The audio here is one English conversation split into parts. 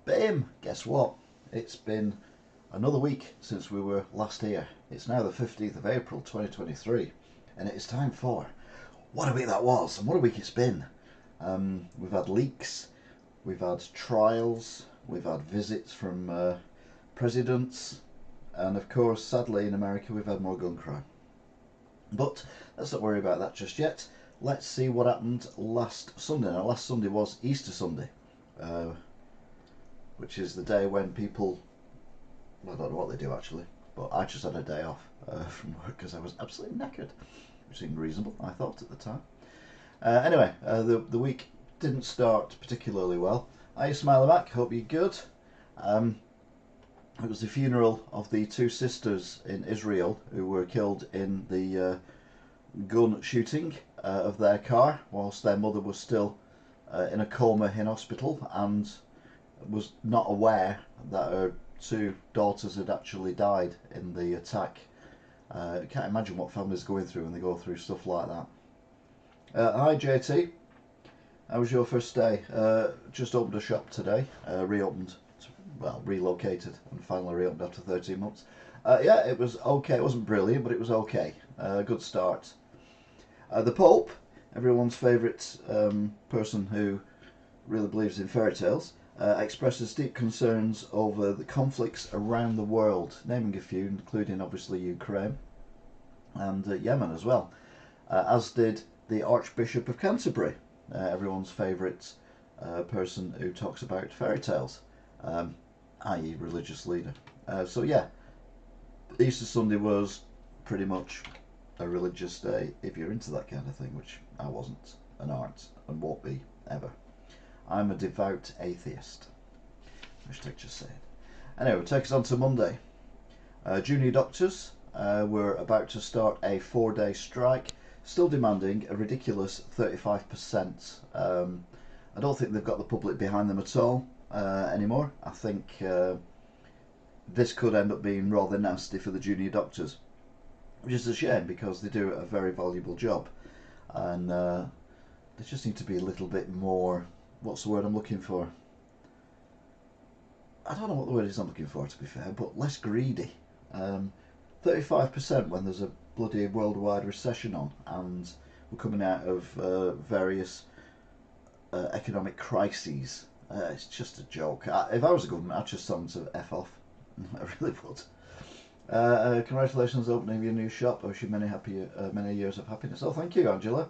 Bim! Guess what? It's been another week since we were last here. It's now the 15th of April 2023, and it is time for what a week that was, and what a week it's been. We've had leaks, we've had trials, we've had visits from presidents, and of course, sadly in America, we've had more gun crime. But let's not worry about that just yet. Let's see what happened last Sunday. Now, last Sunday was Easter Sunday. Which is the day when people, well, I don't know what they do actually, but I just had a day off from work because I was absolutely knackered, which seemed reasonable, I thought, at the time. Anyway, the week didn't start particularly well. Hi, Smiley Mac, hope you're good. It was the funeral of the two sisters in Israel who were killed in the gun shooting of their car whilst their mother was still in a coma in hospital and was not aware that her two daughters had actually died in the attack. I can't imagine what families are going through when they go through stuff like that. Hi JT, how was your first day? Just opened a shop today, relocated and finally reopened after 13 months. Yeah, it was okay. It wasn't brilliant, but it was okay. Good start. The Pope, everyone's favourite person who really believes in fairy tales, expresses deep concerns over the conflicts around the world, naming a few, including obviously Ukraine and Yemen as well, as did the Archbishop of Canterbury, everyone's favourite person who talks about fairy tales, i.e. religious leader. So yeah, Easter Sunday was pretty much a religious day if you're into that kind of thing, which I wasn't an art and won't be ever. I'm a devout atheist. Hashtag just say it. Anyway, take us on to Monday. Junior doctors were about to start a 4-day strike, still demanding a ridiculous 35%. I don't think they've got the public behind them at all anymore. I think this could end up being rather nasty for the junior doctors, which is a shame because they do a very valuable job, and they just need to be a little bit more, what's the word I'm looking for? I don't know what the word is I'm looking for, to be fair, but less greedy. 35% when there's a bloody worldwide recession on and we're coming out of various economic crises. It's just a joke. If I was a government, I'd just tell them to F off. I really would. Congratulations on opening your new shop. I wish you many years of happiness. Oh, thank you, Angela.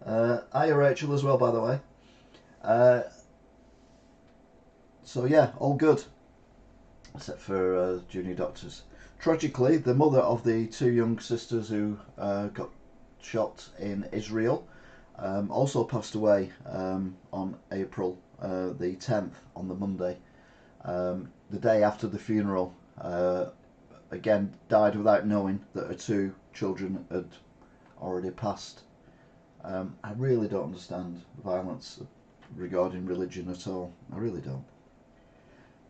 Hiya, Rachel, as well, by the way. So yeah, all good, except for junior doctors. Tragically, the mother of the two young sisters who got shot in Israel also passed away on April the 10th, on the Monday, the day after the funeral. Again, died without knowing that her two children had already passed. I really don't understand violence regarding religion at all. I really don't.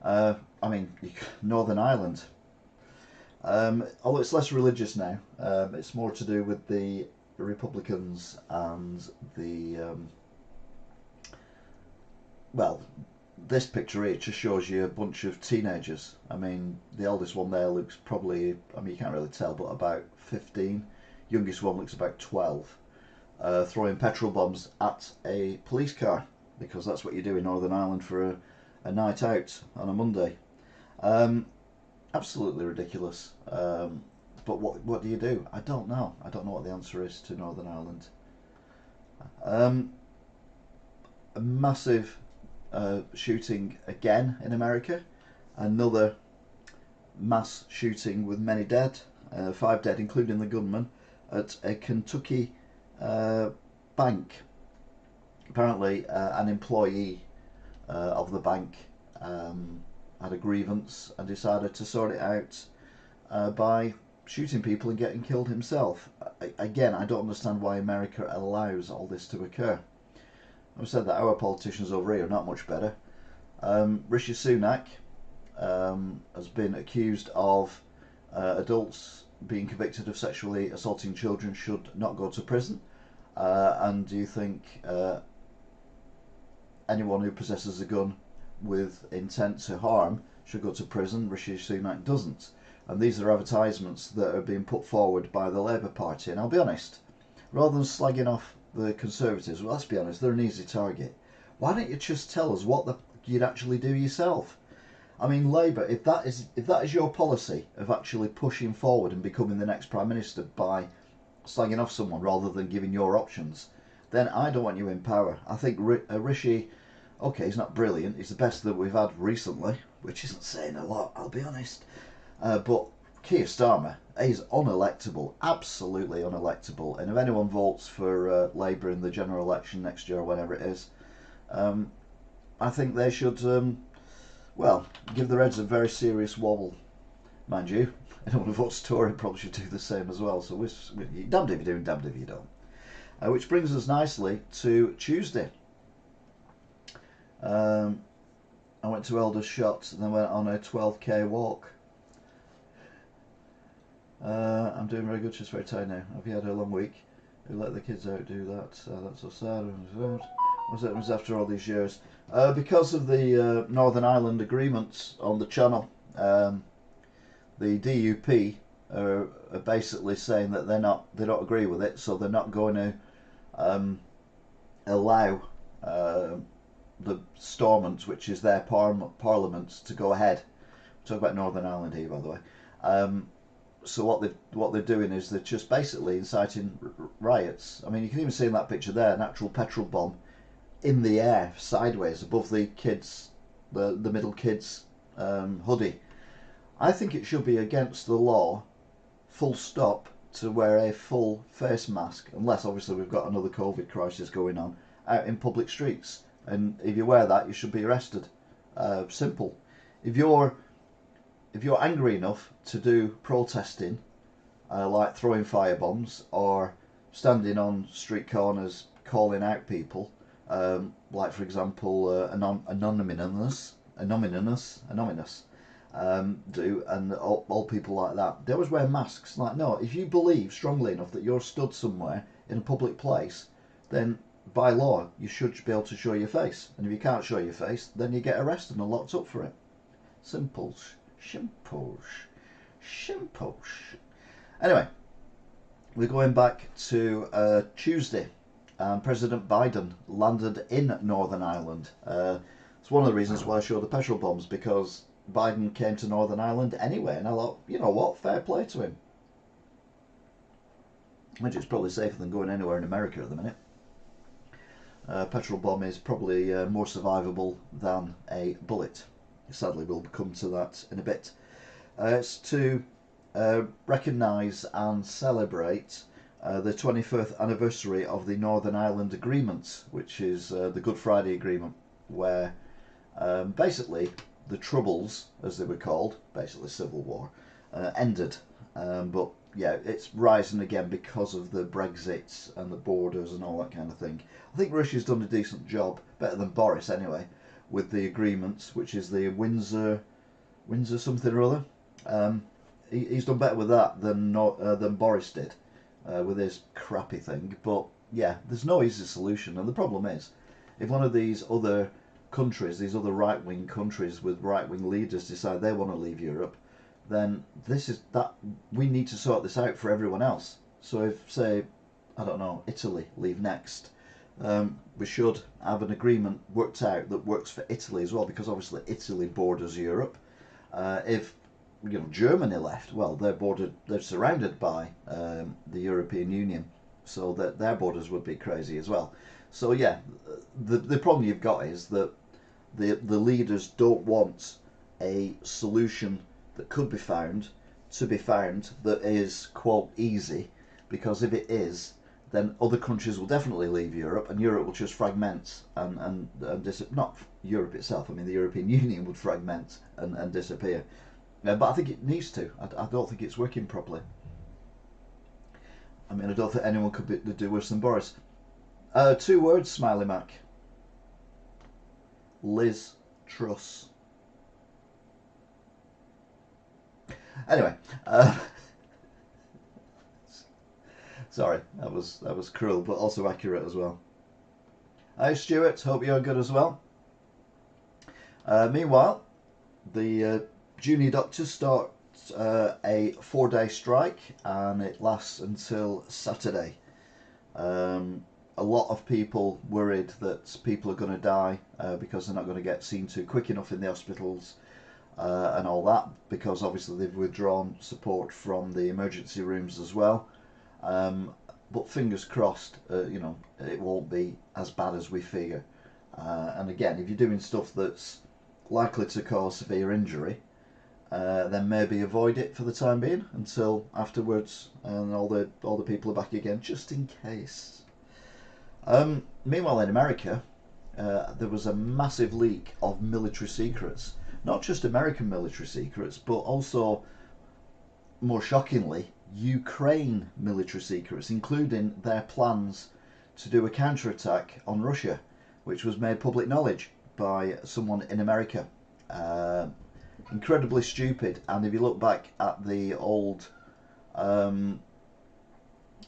I mean, Northern Ireland. Although it's less religious now, it's more to do with the Republicans and the this picture here just shows you a bunch of teenagers. I mean, the eldest one there looks probably, I mean, you can't really tell, but about 15. Youngest one looks about 12. Throwing petrol bombs at a police car, because that's what you do in Northern Ireland for a night out on a Monday. Absolutely ridiculous. But what do you do? I don't know. I don't know what the answer is to Northern Ireland. A massive shooting again in America. Another mass shooting with many dead. 5 dead, including the gunman, at a Kentucky bank. Apparently, an employee of the bank had a grievance and decided to sort it out by shooting people and getting killed himself. Again, I don't understand why America allows all this to occur. I've said that our politicians over here are not much better. Rishi Sunak has been accused of adults being convicted of sexually assaulting children should not go to prison. And do you think anyone who possesses a gun with intent to harm should go to prison. Rishi Sunak doesn't. And these are advertisements that are being put forward by the Labour Party. And I'll be honest, rather than slagging off the Conservatives, well, let's be honest, they're an easy target. Why don't you just tell us what you'd actually do yourself? I mean, Labour, if that is your policy of actually pushing forward and becoming the next Prime Minister by slagging off someone rather than giving your options, then I don't want you in power. I think Rishi, okay, he's not brilliant. He's the best that we've had recently, which isn't saying a lot, I'll be honest. But Keir Starmer is unelectable, absolutely unelectable. And if anyone votes for Labour in the general election next year, or whenever it is, I think they should, well, give their heads a very serious wobble. Mind you, anyone who votes Tory probably should do the same as well. So we're damned if you do and damned if you don't. Which brings us nicely to Tuesday. I went to Aldershot and then went on a 12k walk. I'm doing very good, just very tired now. Have you had a long week? We let the kids out do that. That's so sad. It was after all these years. Because of the Northern Ireland agreements on the channel, the DUP are basically saying that they don't agree with it, so they're not going to allow the Stormont, which is their parliament, to go ahead. Talk about Northern Ireland here, by the way. So what they're doing is they're just basically inciting riots. I mean, you can even see in that picture there an actual petrol bomb in the air, sideways, above the kids, the middle kids' hoodie. I think it should be against the law, full stop, to wear a full face mask, unless obviously we've got another COVID crisis going on, out in public streets. And if you wear that, you should be arrested. Simple. If you're angry enough to do protesting, like throwing firebombs or standing on street corners calling out people, like for example Anonymous, do, and all people like that, they always wear masks. Like, no, if you believe strongly enough that you're stood somewhere in a public place, then by law you should be able to show your face, and if you can't show your face, then you get arrested and locked up for it. Simple. Anyway, we're going back to Tuesday, and President Biden landed in Northern Ireland. It's one of the reasons why I show the petrol bombs, because Biden came to Northern Ireland anyway, and I thought, you know what, fair play to him. Which is probably safer than going anywhere in America at the minute. Petrol bomb is probably more survivable than a bullet. Sadly, we'll come to that in a bit. It's to recognise and celebrate the 25th anniversary of the Northern Ireland Agreement, which is the Good Friday Agreement, where basically the Troubles, as they were called, basically civil war, ended. But yeah, it's rising again because of the Brexit and the borders and all that kind of thing. I think Russia's done a decent job, better than Boris anyway, with the agreement, which is the Windsor something or other. He's done better with that than Boris did with his crappy thing. But yeah, there's no easy solution, and the problem is, if one of these other countries, these other right-wing countries with right-wing leaders, decide they want to leave Europe, then we need to sort this out for everyone else. So if, say, I don't know, Italy leave next, we should have an agreement worked out that works for Italy as well, because obviously Italy borders Europe. If Germany left, well, they're surrounded by the European Union, so that their borders would be crazy as well. So yeah, the problem you've got is that the leaders don't want a solution that could be found that is, quote, easy, because if it is, then other countries will definitely leave Europe, and Europe will just fragment and not Europe itself, I mean the European Union would fragment and disappear. But I think it needs to. I don't think it's working properly. I mean, I don't think anyone could do worse than Boris. 2 words, Smiley Mac. Liz Truss. Anyway, sorry, that was cruel, but also accurate as well. Hi Stuart, hope you're good as well. Meanwhile, the junior doctors start a 4-day strike, and it lasts until Saturday. A lot of people worried that people are going to die because they're not going to get seen to quick enough in the hospitals and all that, because obviously they've withdrawn support from the emergency rooms as well. But fingers crossed, it won't be as bad as we fear. And again, if you're doing stuff that's likely to cause severe injury, then maybe avoid it for the time being until afterwards, and all the people are back again, just in case. Meanwhile, in America, there was a massive leak of military secrets. Not just American military secrets, but also, more shockingly, Ukraine military secrets, including their plans to do a counterattack on Russia, which was made public knowledge by someone in America. Incredibly stupid, and if you look back at the old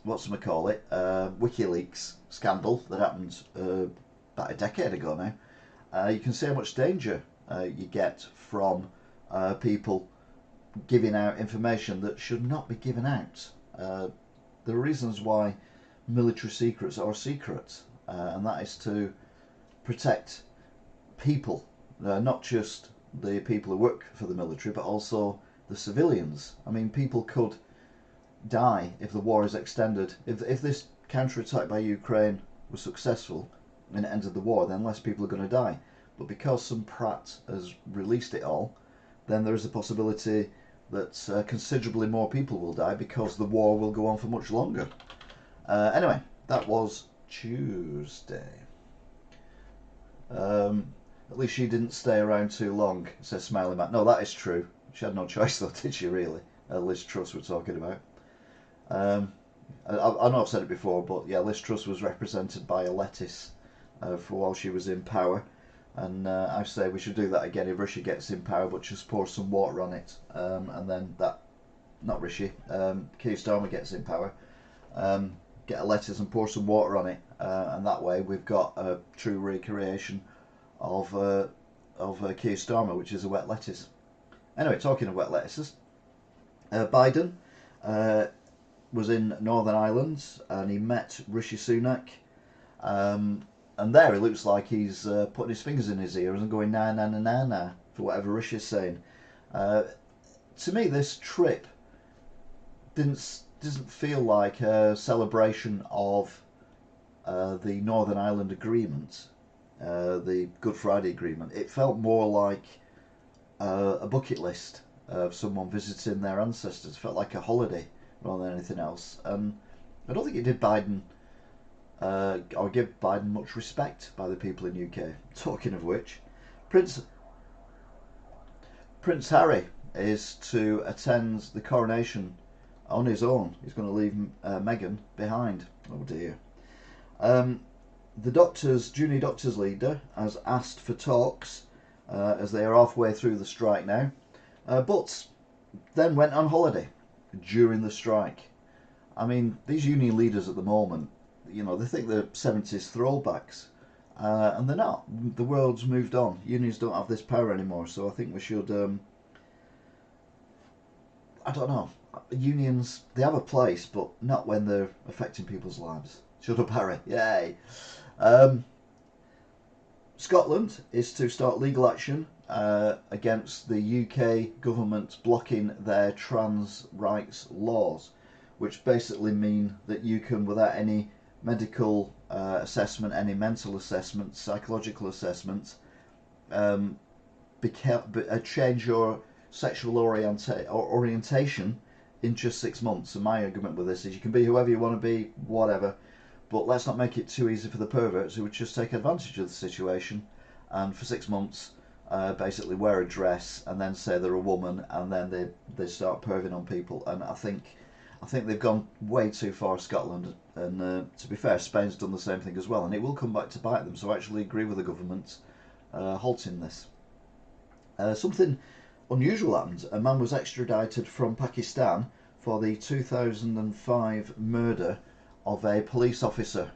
WikiLeaks scandal that happened about a decade ago now, you can see how much danger you get from people giving out information that should not be given out. There are reasons why military secrets are secret, and that is to protect people, not just the people who work for the military, but also the civilians. I mean, people could die if the war is extended. If this counterattack by Ukraine was successful and it ended the war, then less people are going to die. But because some prat has released it all, then there is a possibility that considerably more people will die because the war will go on for much longer. Anyway, that was Tuesday. At least she didn't stay around too long, says Smiley Matt. No, that is true. She had no choice though, did she really? Liz Truss we're talking about. I know I've said it before, but yeah, Liz Truss was represented by a lettuce for while she was in power. And I say we should do that again if Rishi gets in power, but just pour some water on it. And then not Rishi, Keir Starmer gets in power. Get a lettuce and pour some water on it. And that way we've got a true recreation of Keir Starmer, which is a wet lettuce. Anyway, talking of wet lettuces, Biden was in Northern Ireland and he met Rishi Sunak. And there it looks like he's putting his fingers in his ears and going na na na na na for whatever Rishi's saying. To me, this trip doesn't feel like a celebration of the Northern Ireland Agreement, the Good Friday Agreement. It felt more like a bucket list of someone visiting their ancestors. It felt like a holiday rather than anything else. I don't think it did Biden or give Biden much respect by the people in UK. Talking of which, Prince Harry is to attend the coronation on his own. He's going to leave Meghan behind. Oh dear. The junior doctors leader has asked for talks as they are halfway through the strike now, but then went on holiday during the strike. I mean, these union leaders at the moment, they think they're 70s throwbacks, and they're not. The world's moved on. Unions don't have this power anymore, so I think we should, I don't know, unions, they have a place, but not when they're affecting people's lives. Shut up, Harry. Yay. Scotland is to start legal action against the UK government blocking their trans rights laws, which basically mean that you can, without any medical assessment, any mental assessment, psychological assessment, change your sexual orientation in just 6 months. And my argument with this is you can be whoever you want to be, whatever, but let's not make it too easy for the perverts who would just take advantage of the situation and for 6 months basically wear a dress and then say they're a woman, and then they start perving on people. And I think they've gone way too far, Scotland, and to be fair, Spain's done the same thing as well, and it will come back to bite them. So I actually agree with the government halting this. Something unusual happened. A man was extradited from Pakistan for the 2005 murder of a police officer.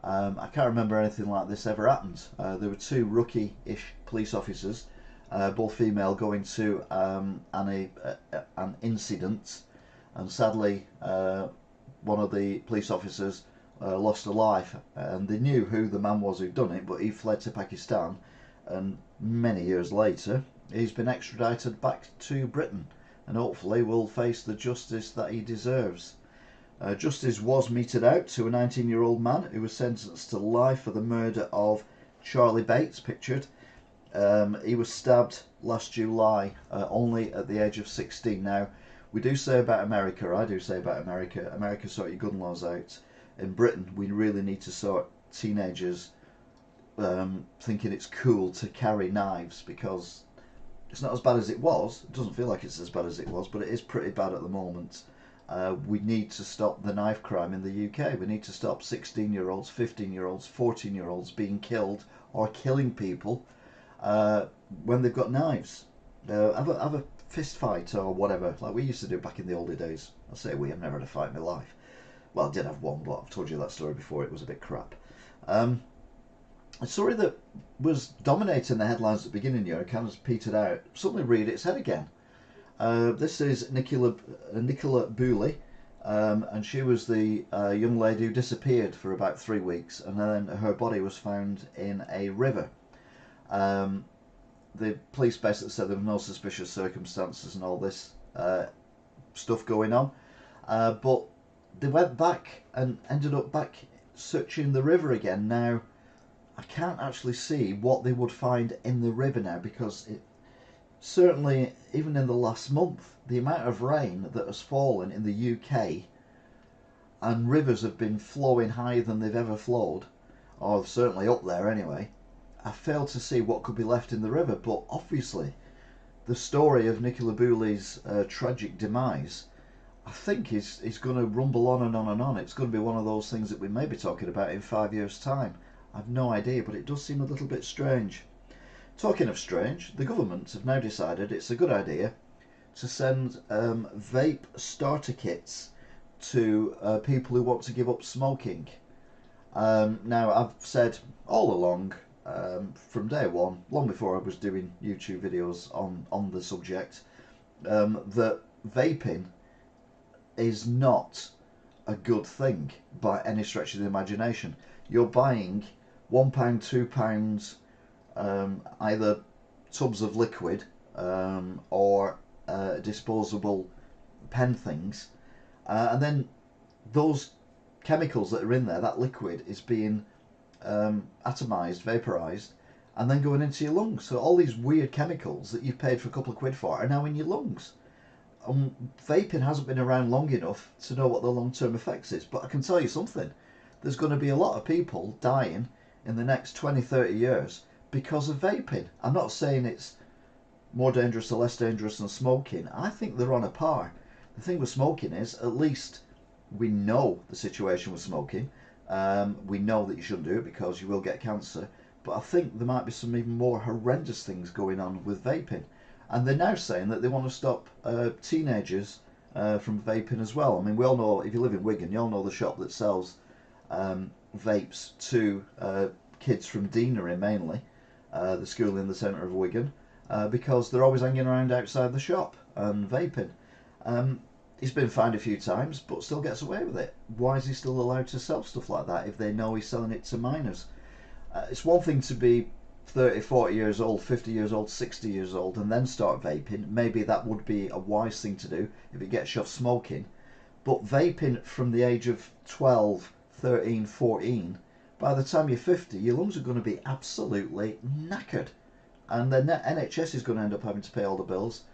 I can't remember anything like this ever happened. There were two rookie-ish police officers both female, going to an incident, and sadly one of the police officers lost a life, and they knew who the man was who'd done it, but he fled to Pakistan, and many years later he's been extradited back to Britain, and hopefully will face the justice that he deserves. Justice was meted out to a 19-year-old man who was sentenced to life for the murder of Charlie Bates, pictured. He was stabbed last July, only at the age of 16. Now, we do say about America, I do say about America, America sort your gun laws out. In Britain, we really need to sort teenagers thinking it's cool to carry knives, because it's not as bad as it was. It doesn't feel like it's as bad as it was, but it is pretty bad at the moment. We need to stop the knife crime in the UK. We need to stop 16-year-olds, 15-year-olds, 14-year-olds being killed or killing people when they've got knives. Have a fist fight or whatever, like we used to do back in the older days. I say we, I've never had a fight in my life. Well, I did have one, but I've told you that story before. It was a bit crap. A story that was dominating the headlines at the beginning here and kind of petered out suddenly reared its head again. This is Nicola Bulley, and she was the young lady who disappeared for about 3 weeks, and then her body was found in a river. The police basically said there were no suspicious circumstances and all this stuff going on, but they went back and ended up back searching the river again. Now, I can't actually see what they would find in the river now, because it certainly, even in the last month, the amount of rain that has fallen in the UK, and rivers have been flowing higher than they've ever flowed, or certainly up there anyway. I fail to see what could be left in the river, but obviously the story of Nicola Bulley's tragic demise, I think is going to rumble on and on and on. It's going to be one of those things that we may be talking about in 5 years' time. I've no idea, but it does seem a little bit strange. Talking of strange, the government have now decided it's a good idea to send vape starter kits to people who want to give up smoking. Now, I've said all along, from day one, long before I was doing YouTube videos on the subject, that vaping is not a good thing by any stretch of the imagination. You're buying £1, £2 either tubs of liquid or disposable pen things, and then those chemicals that are in there, that liquid, is being atomized, vaporized, and then going into your lungs. So all these weird chemicals that you've paid for a couple of quid for are now in your lungs. Vaping hasn't been around long enough to know what the long-term effects is, but I can tell you something. There's going to be a lot of people dying in the next 20-30 years because of vaping. I'm not saying it's more dangerous or less dangerous than smoking. I think they're on a par. The thing with smoking is, at least we know the situation with smoking. We know that you shouldn't do it because you will get cancer. But I think there might be some even more horrendous things going on with vaping. And they're now saying that they want to stop teenagers from vaping as well. I mean, we all know, if you live in Wigan, you all know the shop that sells vapes to kids from Deanery mainly, the school in the centre of Wigan, because they're always hanging around outside the shop and vaping. He's been fined a few times, but still gets away with it. Why is he still allowed to sell stuff like that if they know he's selling it to minors? It's one thing to be 30, 40 years old, 50 years old, 60 years old, and then start vaping. Maybe that would be a wise thing to do if it gets you off smoking. But vaping from the age of 12, 13, 14, by the time you're 50, your lungs are going to be absolutely knackered. And the NHS is going to end up having to pay all the bills.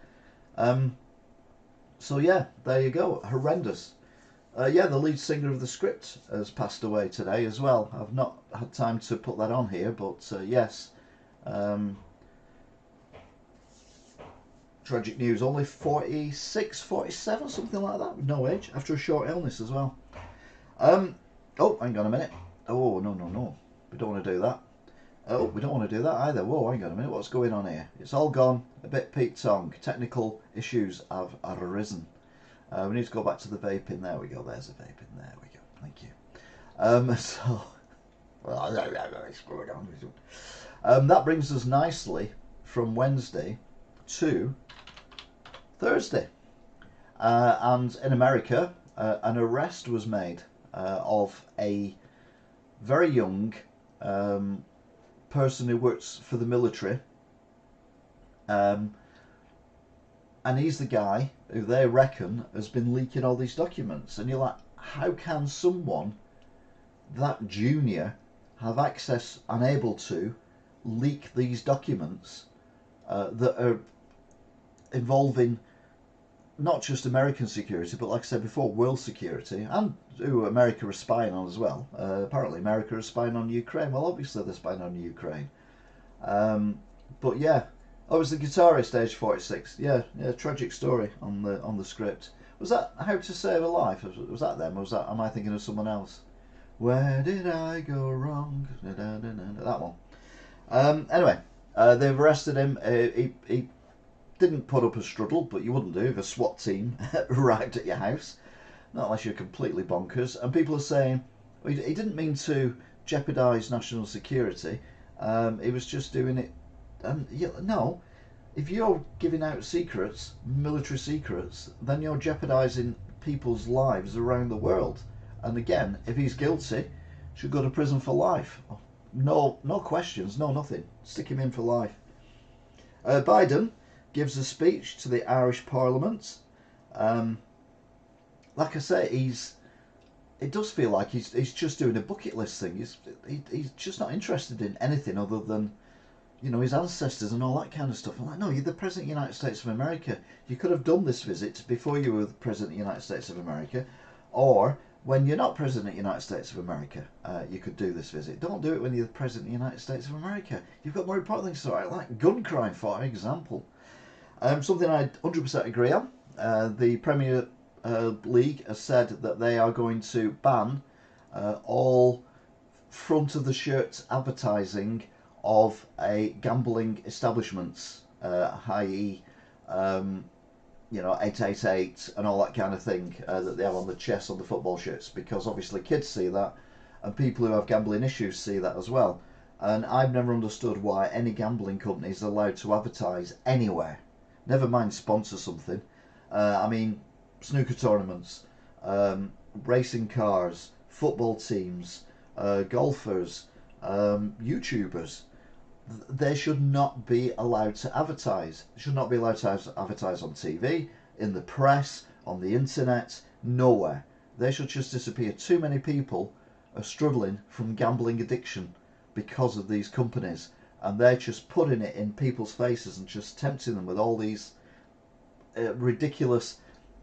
So yeah, there you go. Horrendous. Yeah, the lead singer of The Script has passed away today as well. I've not had time to put that on here, but yes. Tragic news. Only 46, 47, something like that, with no age, after a short illness as well. Oh, hang on a minute. Oh, no. We don't want to do that. Oh, we don't want to do that either. Whoa, hang on a minute. What's going on here? It's all gone a bit Pete Tong. Technical issues have arisen. We need to go back to the vaping. There we go. There's a vaping. There we go. Thank you. So, that brings us nicely from Wednesday to Thursday. And in America, an arrest was made of a very young person who works for the military. And he's the guy who they reckon has been leaking all these documents. And you're like, how can someone that junior have access and able to leak these documents that are involving not just American security, but like I said before, world security, and who America is spying on as well. Apparently America is spying on Ukraine. Well, obviously they're spying on Ukraine. But yeah, oh, it was the guitarist, age 46. Yeah, tragic story on the script. Was that How to Save a Life? Was that them? Or was that? Am I thinking of someone else? Where did I go wrong? That one. Anyway, they've arrested him. He didn't put up a struggle, but you wouldn't do if a SWAT team arrived at your house. Not unless you're completely bonkers. And people are saying he didn't mean to jeopardise national security. He was just doing it. And no, if you're giving out secrets, military secrets, then you're jeopardising people's lives around the world. And again, if he's guilty, should go to prison for life. No questions, no nothing. Stick him in for life. Biden gives a speech to the Irish Parliament. Like I say, it does feel like he's just doing a bucket list thing. He's just not interested in anything other than, his ancestors and all that kind of stuff. I'm like, no, you're the President of the United States of America. You could have done this visit before you were the President of the United States of America, or when you're not President of the United States of America, you could do this visit. Don't do it when you're the President of the United States of America. You've got more important things to sort out, like gun crime, for example. Something I 100% agree on. The Premier League has said that they are going to ban all front of the shirt advertising of a gambling establishments, i.e., 888 and all that kind of thing that they have on the chest on the football shirts, because obviously kids see that and people who have gambling issues see that as well. And I've never understood why any gambling company is allowed to advertise anywhere, never mind sponsor something. I mean, snooker tournaments, racing cars, football teams, golfers, YouTubers. They should not be allowed to advertise. They should not be allowed to advertise on TV, in the press, on the internet, nowhere. They should just disappear. Too many people are struggling from gambling addiction because of these companies, and they're just putting it in people's faces and just tempting them with all these ridiculous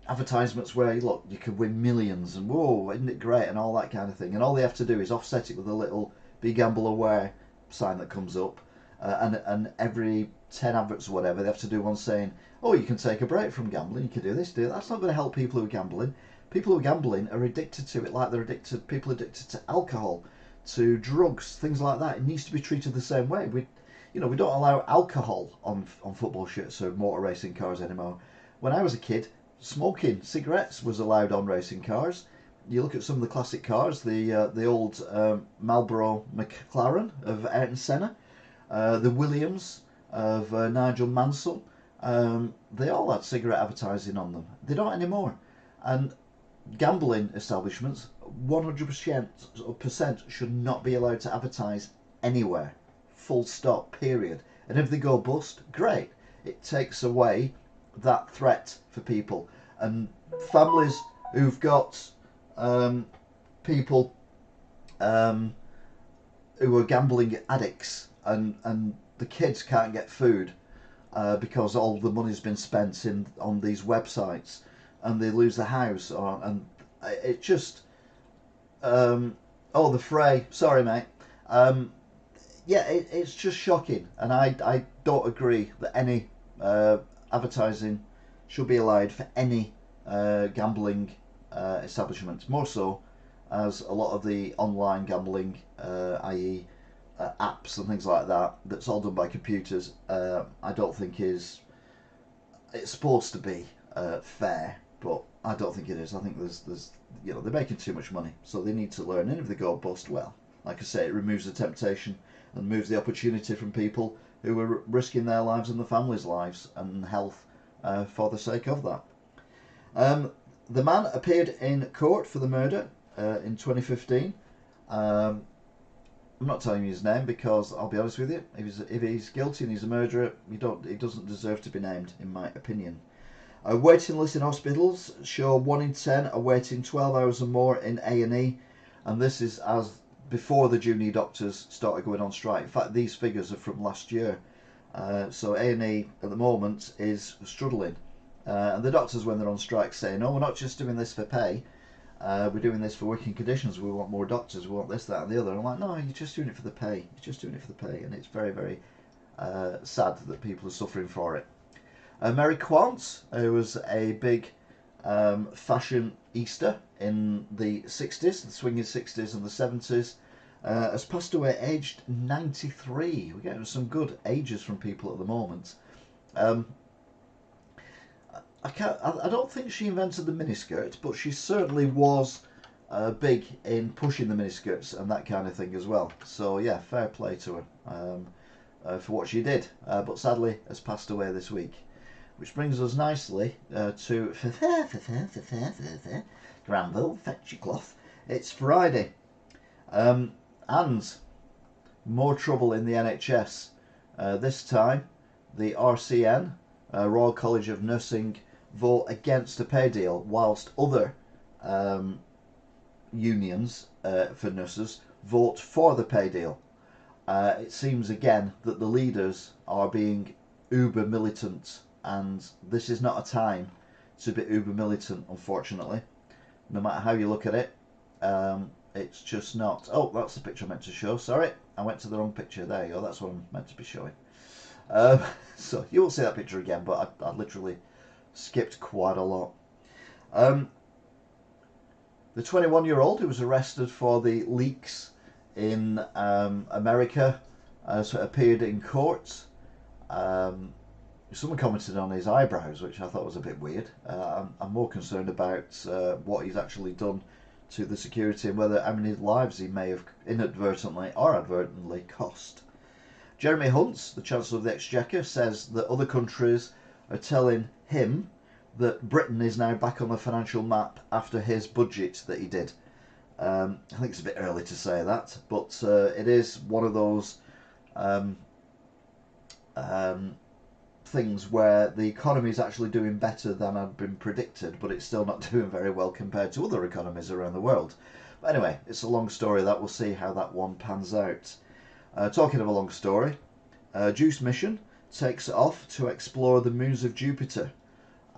advertisements where, look, you could win millions and whoa, isn't it great, and all that kind of thing. And all they have to do is offset it with a little "Be Gamble Aware" sign that comes up. And every 10 adverts or whatever, they have to do one saying, oh, you can take a break from gambling, you can do this, do that. That's not going to help people who are gambling. People who are gambling are addicted to it like people addicted to alcohol, to drugs, things like that. It needs to be treated the same way. We don't allow alcohol on football shirts or motor racing cars anymore. When I was a kid, smoking cigarettes was allowed on racing cars. You look at some of the classic cars, the old Marlboro McLaren of Ayrton Senna, the Williams of Nigel Mansell, they all had cigarette advertising on them. They don't anymore. And gambling establishments, 100% should not be allowed to advertise anywhere. Full stop, period. And if they go bust, great. It takes away that threat for people. And families who've got people who are gambling addicts, and the kids can't get food because all the money's been spent on these websites, and they lose the house, and it just the Fray, sorry mate, it's just shocking, and I don't agree that any advertising should be allowed for any gambling establishments, more so as a lot of the online gambling, i.e. Apps and things like that, that's all done by computers, I don't think it's supposed to be fair, but I don't think it is. I think there's they're making too much money, so they need to learn, and if they go bust, well, like I say, it removes the temptation and removes the opportunity from people who were risking their lives and the families' lives and health for the sake of that. The man appeared in court for the murder in 2015. I'm not telling you his name because I'll be honest with you, if he's guilty and he's a murderer, he doesn't deserve to be named, in my opinion. Waiting lists in hospitals show 1 in 10 are waiting 12 hours or more in A&E, and this is as before the junior doctors started going on strike. In fact, these figures are from last year. So A&E at the moment is struggling. And the doctors, when they're on strike, say, no, we're not just doing this for pay. We're doing this for working conditions. We want more doctors. We want this, that, and the other. And I'm like, no, you're just doing it for the pay. You're just doing it for the pay. And it's very, very sad that people are suffering for it. Mary Quant, who was a big fashionista in the 60s, the swinging 60s and the 70s, has passed away aged 93. We're getting some good ages from people at the moment. I don't think she invented the miniskirt, but she certainly was big in pushing the miniskirts and that kind of thing as well. So yeah, fair play to her for what she did. But sadly has passed away this week. Which brings us nicely to Granville, fetch your cloth. It's Friday. And more trouble in the NHS. This time, the RCN, Royal College of Nursing, vote against a pay deal, whilst other unions for nurses vote for the pay deal. It seems again that the leaders are being uber militant, and this is not a time to be uber militant, unfortunately. No matter how you look at it, it's just not. Oh, that's the picture I meant to show. Sorry, I went to the wrong picture. There you go. That's what I'm meant to be showing. So you will see that picture again, but I literally skipped quite a lot. The 21-year-old who was arrested for the leaks in America appeared in court. Someone commented on his eyebrows, which I thought was a bit weird. I'm more concerned about what he's actually done to the security and how many lives he may have inadvertently or advertently cost. Jeremy Hunt, the Chancellor of the Exchequer, says that other countries are telling him that Britain is now back on the financial map after his budget that he did. I think it's a bit early to say that, but it is one of those things where the economy is actually doing better than had been predicted, but it's still not doing very well compared to other economies around the world. But anyway, it's a long story. That we'll see how that one pans out. Talking of a long story, JUICE mission takes off to explore the moons of Jupiter.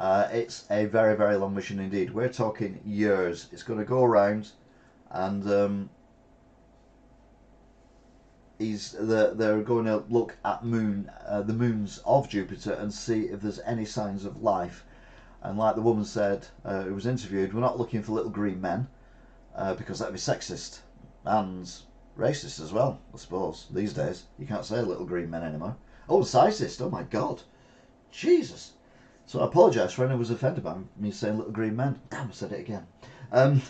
It's a very, very long mission indeed. We're talking years. It's going to go around and they're going to look at the moons of Jupiter and see if there's any signs of life. And like the woman said, who was interviewed, we're not looking for little green men because that'd be sexist and racist as well, I suppose. These days, you can't say little green men anymore. Oh, sizist! Oh my God, Jesus! So I apologise for anyone who was offended by me saying little green men. Damn, I said it again. No.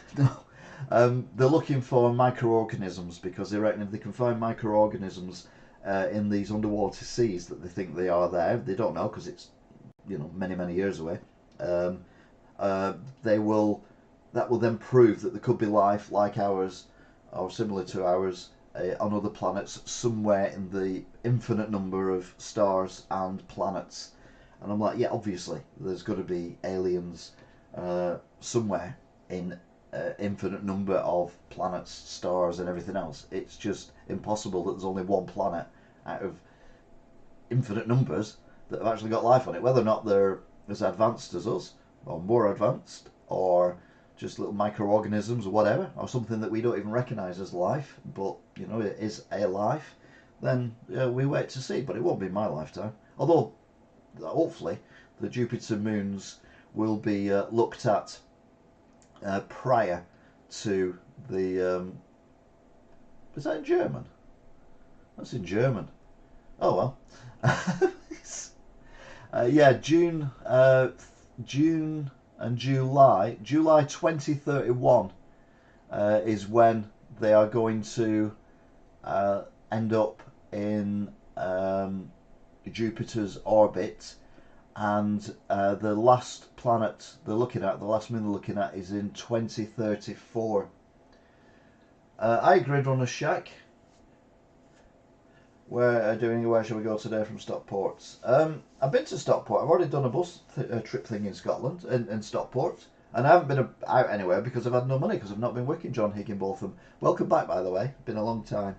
They're looking for microorganisms because they reckon if they can find microorganisms in these underwater seas that they think they are there, they don't know because it's many, many years away. That will then prove that there could be life like ours or similar to ours on other planets somewhere in the infinite number of stars and planets. And I'm like, yeah, obviously there's got to be aliens somewhere in infinite number of planets, stars and everything else. It's just impossible that there's only one planet out of infinite numbers that have actually got life on it, whether or not they're as advanced as us or more advanced or just little microorganisms or whatever, or something that we don't even recognise as life, but it is a life, then we wait to see. But it won't be in my lifetime, although hopefully the Jupiter moons will be looked at prior to the is that in German? That's in German. Oh well. Yeah, June and July 2031 is when they are going to end up in Jupiter's orbit, and the last planet they're looking at, the last moon they're looking at, is in 2034. I Grid Runner Shack. We're doing Where Shall We Go Today from Stockport. I've been to Stockport. I've already done a bus trip thing in Scotland, in Stockport. And I haven't been out anywhere because I've had no money, because I've not been working. John Higginbotham. Welcome back, by the way. Been a long time.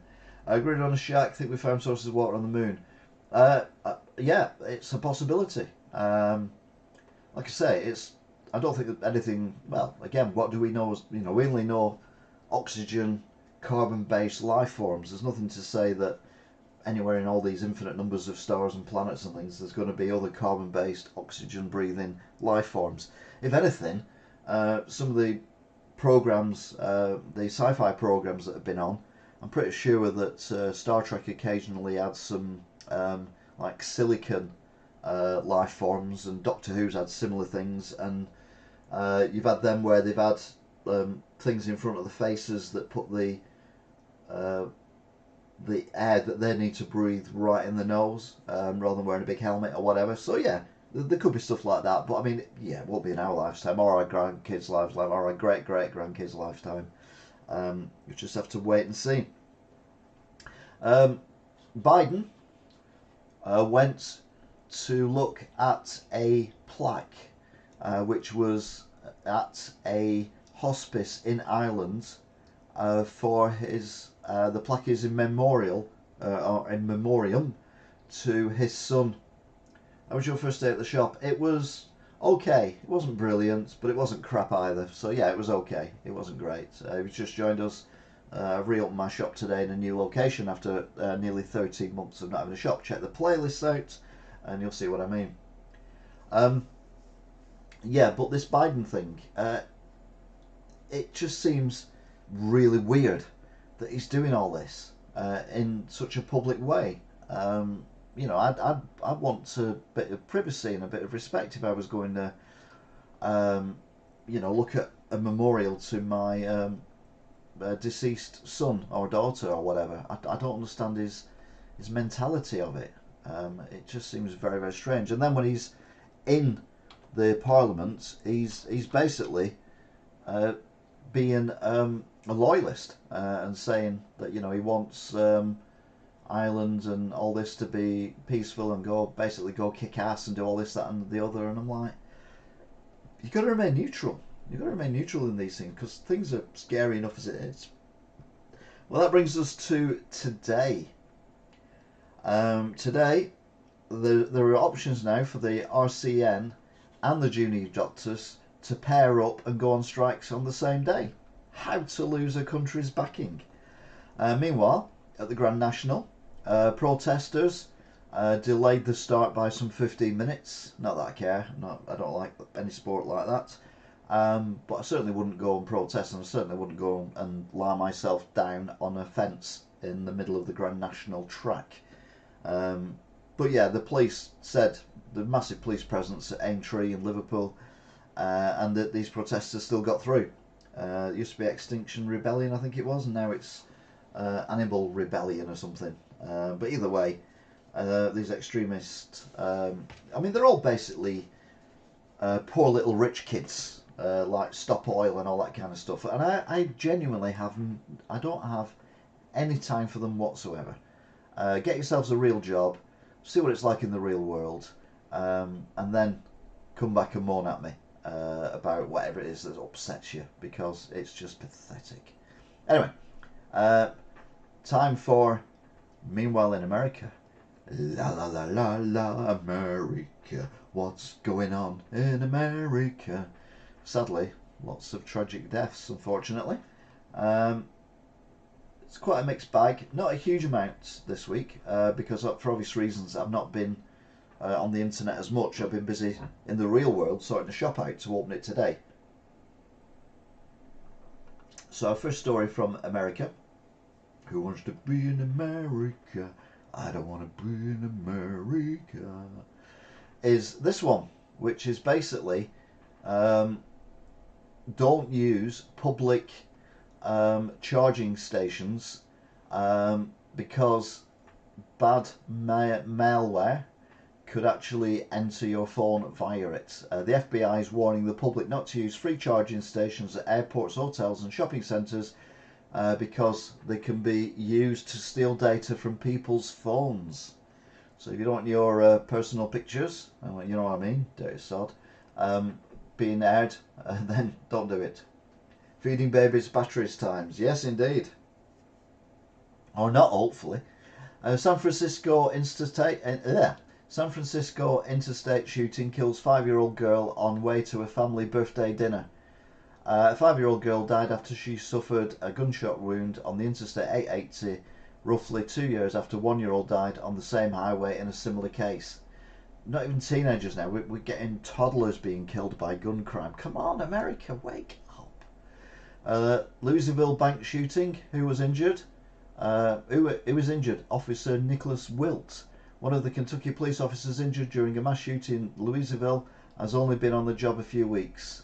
Grid Runner Shack. Think we found sources of water on the moon. Yeah, it's a possibility. Like I say, I don't think that anything. Well, again, what do we know? We only know oxygen, carbon-based life forms. There's nothing to say that anywhere in all these infinite numbers of stars and planets and things, there's going to be other carbon-based, oxygen-breathing life forms. If anything, some of the programs, the sci-fi programs that have been on, I'm pretty sure that Star Trek occasionally adds some like silicon life forms, and Doctor Who's had similar things, and you've had them where they've had things in front of the faces that put the air that they need to breathe right in the nose, rather than wearing a big helmet or whatever. So yeah, there could be stuff like that, but I mean, yeah, it won't be in our lifetime or our grandkids' lifetime or our great-great-grandkids' lifetime. You just have to wait and see. Biden went to look at a plaque which was at a hospice in Ireland for his the plaque is in memorial or in memoriam to his son. How was your first day at the shop? It was okay. It wasn't brilliant, but it wasn't crap either. So yeah, it was okay. It wasn't great. He's just joined us. I've reopened my shop today in a new location after nearly 13 months of not having a shop. Check the playlist out and you'll see what I mean. Yeah, but this Biden thing, it just seems really weird that he's doing all this in such a public way. I'd want a bit of privacy and a bit of respect if I was going to, look at a memorial to my deceased son or daughter or whatever. I don't understand his mentality of it. It just seems very, very strange. And then when he's in the Parliament, he's basically being a loyalist and saying that he wants Ireland and all this to be peaceful and go kick ass and do all this, that, and the other. And I'm like, you've got to remain neutral. You've got to remain neutral in these things because things are scary enough as it is. Well, that brings us to today. Today, there are options now for the RCN and the junior doctors to pair up and go on strikes on the same day. How to lose a country's backing. Meanwhile, at the Grand National, protesters delayed the start by some 15 minutes. Not that I care. I don't like any sport like that. But I certainly wouldn't go and protest, and I certainly wouldn't go and lie myself down on a fence in the middle of the Grand National track. But yeah, the police said the massive police presence at Aintree in Liverpool, and that these protesters still got through. It used to be Extinction Rebellion, I think it was, and now it's Animal Rebellion or something. But either way, these extremists, they're all basically poor little rich kids, like Stop Oil and all that kind of stuff. And I genuinely I don't have any time for them whatsoever. Get yourselves a real job, see what it's like in the real world, and then come back and moan at me about whatever it is that upsets you, because it's just pathetic. Anyway, time for Meanwhile in America. La la la la la America, what's going on in America? Sadly, lots of tragic deaths, unfortunately. It's quite a mixed bag. Not a huge amount this week because for obvious reasons I've not been on the internet as much. I've been busy in the real world sorting the shop out to open it today. So our first story from America. Who wants to be in America? I don't want to be in America. Is this one, which is basically don't use public charging stations because bad malware could actually enter your phone via it. The FBI is warning the public not to use free charging stations at airports, hotels and shopping centres because they can be used to steal data from people's phones. So if you don't want your personal pictures, you know what I mean, dirty sod, being aired, then don't do it. Feeding babies batteries times. Yes, indeed. Or not, hopefully. San Francisco interstate shooting kills 5-year-old girl on way to a family birthday dinner. A 5-year-old girl died after she suffered a gunshot wound on the Interstate 880, roughly 2 years after 1-year-old died on the same highway in a similar case. Not even teenagers now, we're getting toddlers being killed by gun crime. Come on, America, wake up. Louisville bank shooting, who was injured? Who was injured? Officer Nicholas Wilt. One of the Kentucky police officers injured during a mass shooting in Louisville has only been on the job a few weeks.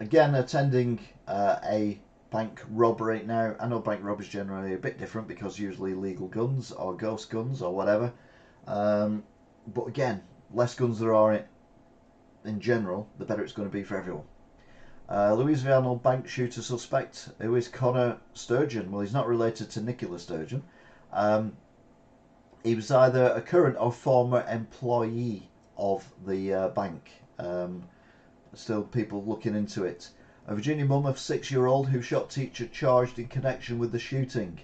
Again, attending a bank robbery. Now, I know bank robberies generally a bit different because usually illegal guns or ghost guns or whatever. But again, less guns there are in general, the better it's going to be for everyone. Louisiana bank shooter suspect, who is Connor Sturgeon. Well, he's not related to Nicola Sturgeon. He was either a current or former employee of the bank. Still people looking into it. A Virginia mum of 6-year-old who shot teacher charged in connection with the shooting.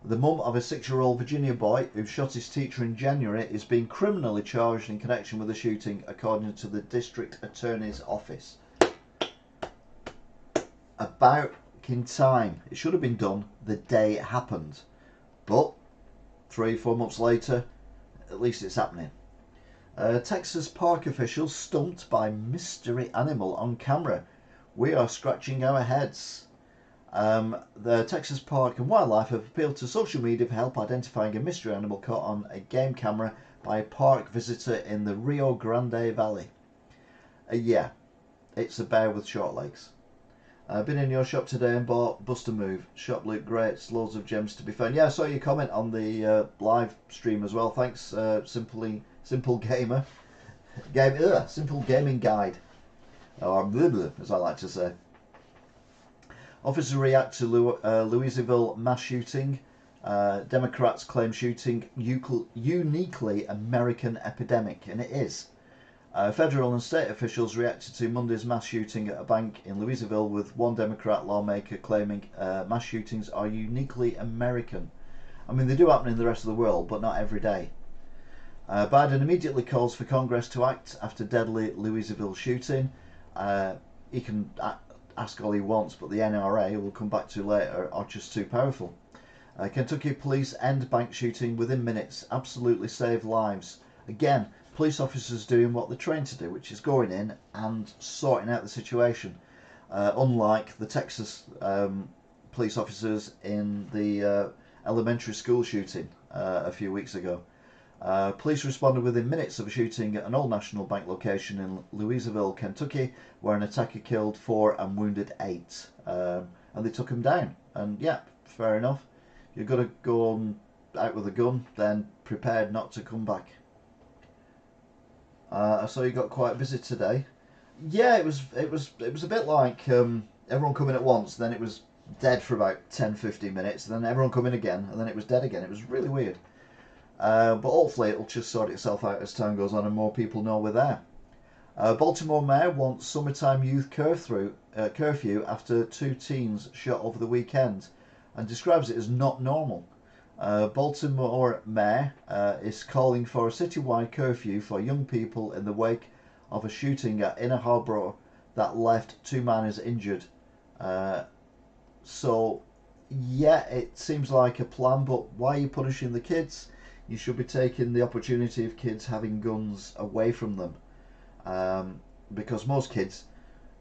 The mum of a 6-year-old Virginia boy who shot his teacher in January is being criminally charged in connection with the shooting, according to the district attorney's office. About in time. It should have been done the day it happened. But 3-4 months later, at least it's happening. Texas park officials stumped by mystery animal on camera. We are scratching our heads. The Texas Park and Wildlife have appealed to social media for help identifying a mystery animal caught on a game camera by a park visitor in the Rio Grande Valley. Yeah, it's a bear with short legs. I've been in your shop today and bought Bust a Move. Shop looked great, loads of gems to be found. Yeah, I saw your comment on the live stream as well. Thanks, Simple Gamer. Simple Gaming Guide. Or blah, blah, as I like to say. Officers react to Louisville mass shooting. Democrats claim shooting uniquely American epidemic, and it is. Federal and state officials reacted to Monday's mass shooting at a bank in Louisville, with one Democrat lawmaker claiming mass shootings are uniquely American. I mean, they do happen in the rest of the world, but not every day. Biden immediately calls for Congress to act after deadly Louisville shooting. He can ask all he wants, but the NRA, we'll come back to later, are just too powerful. Kentucky police end bank shooting within minutes. Absolutely save lives. Again, police officers doing what they're trained to do, which is going in and sorting out the situation. Unlike the Texas police officers in the elementary school shooting a few weeks ago. Police responded within minutes of a shooting at an Old National Bank location in Louisville, Kentucky, where an attacker killed 4 and wounded 8. And they took him down. And yeah, fair enough. You've got to go out with a gun, then prepared not to come back. I saw you got quite busy today. Yeah, it was a bit like everyone coming at once, then it was dead for about 10-15 minutes, and then everyone coming again, and then it was dead again. It was really weird. But hopefully it'll just sort itself out as time goes on and more people know we're there. Baltimore mayor wants summertime youth curfew after 2 teens shot over the weekend and describes it as not normal. Baltimore mayor is calling for a citywide curfew for young people in the wake of a shooting at Inner Harbor that left 2 minors injured. So yeah, it seems like a plan, but why are you punishing the kids? You should be taking the opportunity of kids having guns away from them, because most kids,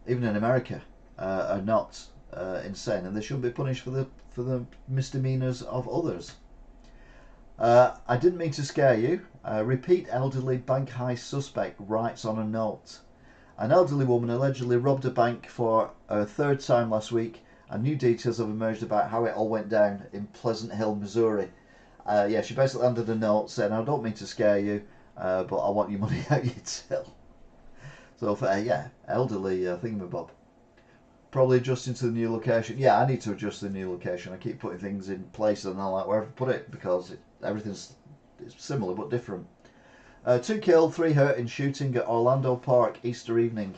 even in America, are not insane, and they shouldn't be punished for the misdemeanors of others. I didn't mean to scare you. Repeat elderly bank heist suspect writes on a note. An elderly woman allegedly robbed a bank for a 3rd time last week, and new details have emerged about how it all went down in Pleasant Hill, Missouri. Yeah, she basically handed a note saying, I don't mean to scare you. but I want your money out your till. So for yeah, elderly thingamabob. Probably adjusting to the new location. Yeah, I need to adjust to the new location. I keep putting things in place and I like wherever I put it because everything's it's similar but different. 2 killed, 3 hurt in shooting at Orlando Park Easter evening.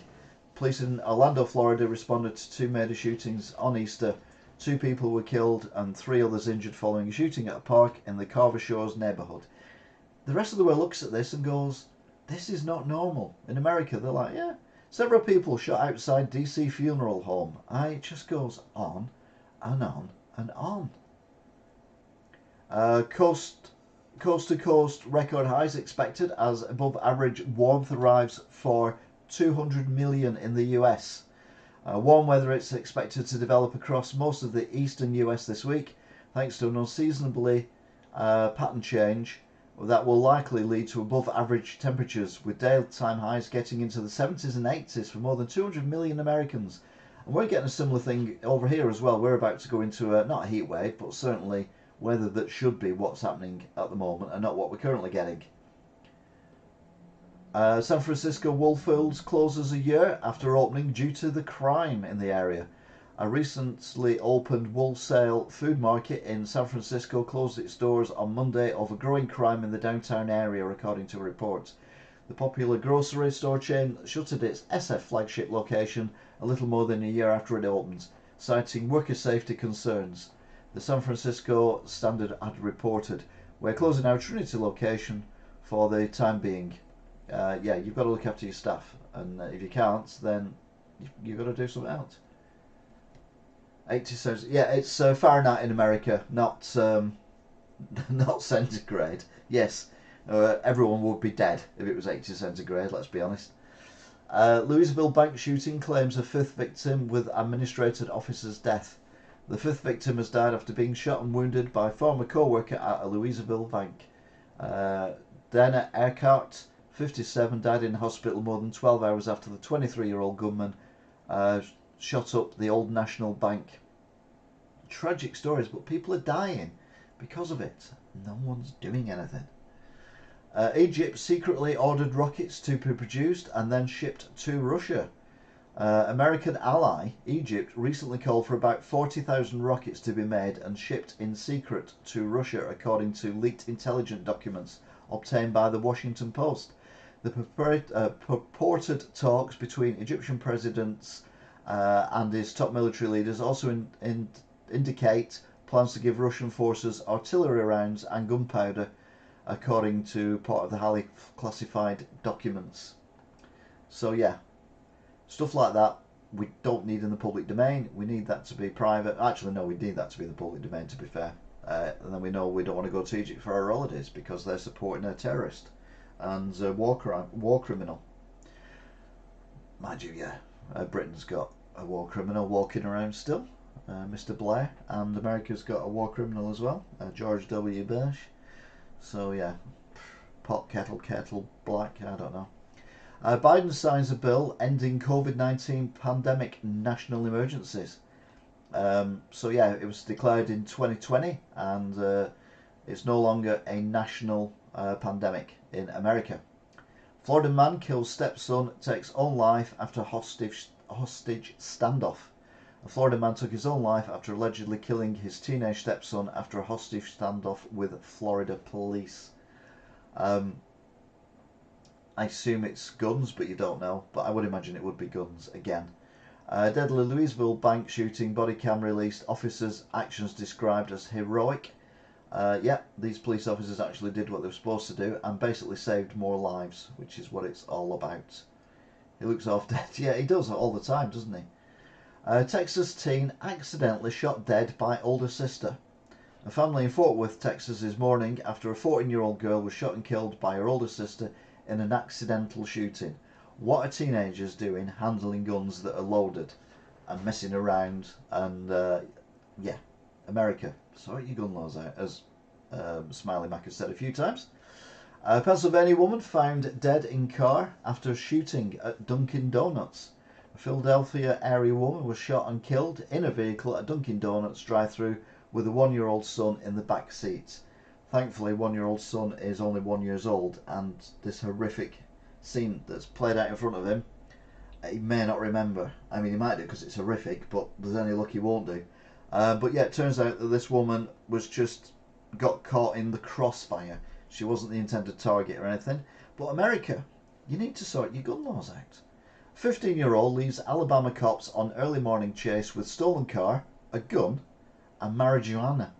Police in Orlando, Florida responded to 2 murder shootings on Easter. 2 people were killed and 3 others injured following a shooting at a park in the Carver Shores neighborhood. The rest of the world looks at this and goes, this is not normal. In America, they're like, yeah. Several people shot outside DC funeral home. It just goes on and on and on. Coast to coast record highs expected as above average warmth arrives for 200 million in the US. Warm weather is expected to develop across most of the eastern US this week, thanks to an unseasonably pattern change that will likely lead to above average temperatures, with daytime highs getting into the 70s and 80s for more than 200 million Americans. And we're getting a similar thing over here as well. We're about to go into not a heat wave, but certainly weather that should be what's happening at the moment and not what we're currently getting. San Francisco Wool Fields closes a year after opening due to the crime in the area. A recently opened wholesale food market in San Francisco closed its doors on Monday over growing crime in the downtown area, according to reports. The popular grocery store chain shuttered its SF flagship location a little more than a year after it opened, citing worker safety concerns. The San Francisco Standard had reported, "We're closing our Trinity location for the time being." Yeah, you've got to look after your staff, and if you can't, then you've got to do something else. 80 cents. Yeah, it's Fahrenheit in America, not not centigrade. Yes, everyone would be dead if it was 80 centigrade. Let's be honest. Louisville bank shooting claims a 5th victim with administrative officer's death. The 5th victim has died after being shot and wounded by a former co-worker at a Louisville bank. Dana Earhart, 57, died in hospital more than 12 hours after the 23-year-old gunman shot up the Old National Bank. Tragic stories, but people are dying because of it. No one's doing anything. Egypt secretly ordered rockets to be produced and then shipped to Russia. American ally Egypt recently called for about 40,000 rockets to be made and shipped in secret to Russia, according to leaked intelligence documents obtained by the Washington Post. The purported talks between Egyptian presidents and his top military leaders also indicate plans to give Russian forces artillery rounds and gunpowder, according to part of the highly classified documents. So yeah, stuff like that we don't need in the public domain. We need that to be private. Actually, no, we need that to be in the public domain, to be fair. And then we know we don't want to go to Egypt for our holidays because they're supporting a terrorist and a war criminal. Mind you, yeah, Britain's got a war criminal walking around still, Mr. Blair, and America's got a war criminal as well, George W. Bush. So yeah, pot kettle black, I don't know. Biden signs a bill ending COVID-19 pandemic national emergencies. So yeah, it was declared in 2020 and it's no longer a national pandemic in America. Florida man kills stepson, takes own life after hostage standoff. A Florida man took his own life after allegedly killing his teenage stepson after a hostage standoff with Florida police. I assume it's guns, but you don't know. But I would imagine it would be guns again. Deadly Louisville bank shooting, body cam released, officers' actions described as heroic. Yeah, these police officers actually did what they were supposed to do and basically saved more lives, which is what it's all about. He looks half dead. Yeah, he does all the time, doesn't he? Texas teen accidentally shot dead by older sister. A family in Fort Worth, Texas is mourning after a 14-year-old girl was shot and killed by her older sister in an accidental shooting. What are teenagers doing handling guns that are loaded and messing around? And yeah, America, sort your gun laws out, as Smiley Mac has said a few times. A Pennsylvania woman found dead in car after shooting at Dunkin' Donuts. A Philadelphia area woman was shot and killed in a vehicle at Dunkin' Donuts drive-thru with a 1-year-old son in the back seat. Thankfully, 1-year-old son is only 1 year old, and this horrific scene that's played out in front of him, he may not remember. I mean, he might do because it's horrific, but there's any luck he won't do. But yeah, it turns out that this woman was just got caught in the crossfire. She wasn't the intended target or anything. But America, you need to sort your gun laws out. 15-year-old leaves Alabama cops on early morning chase with stolen car, a gun, and marijuana.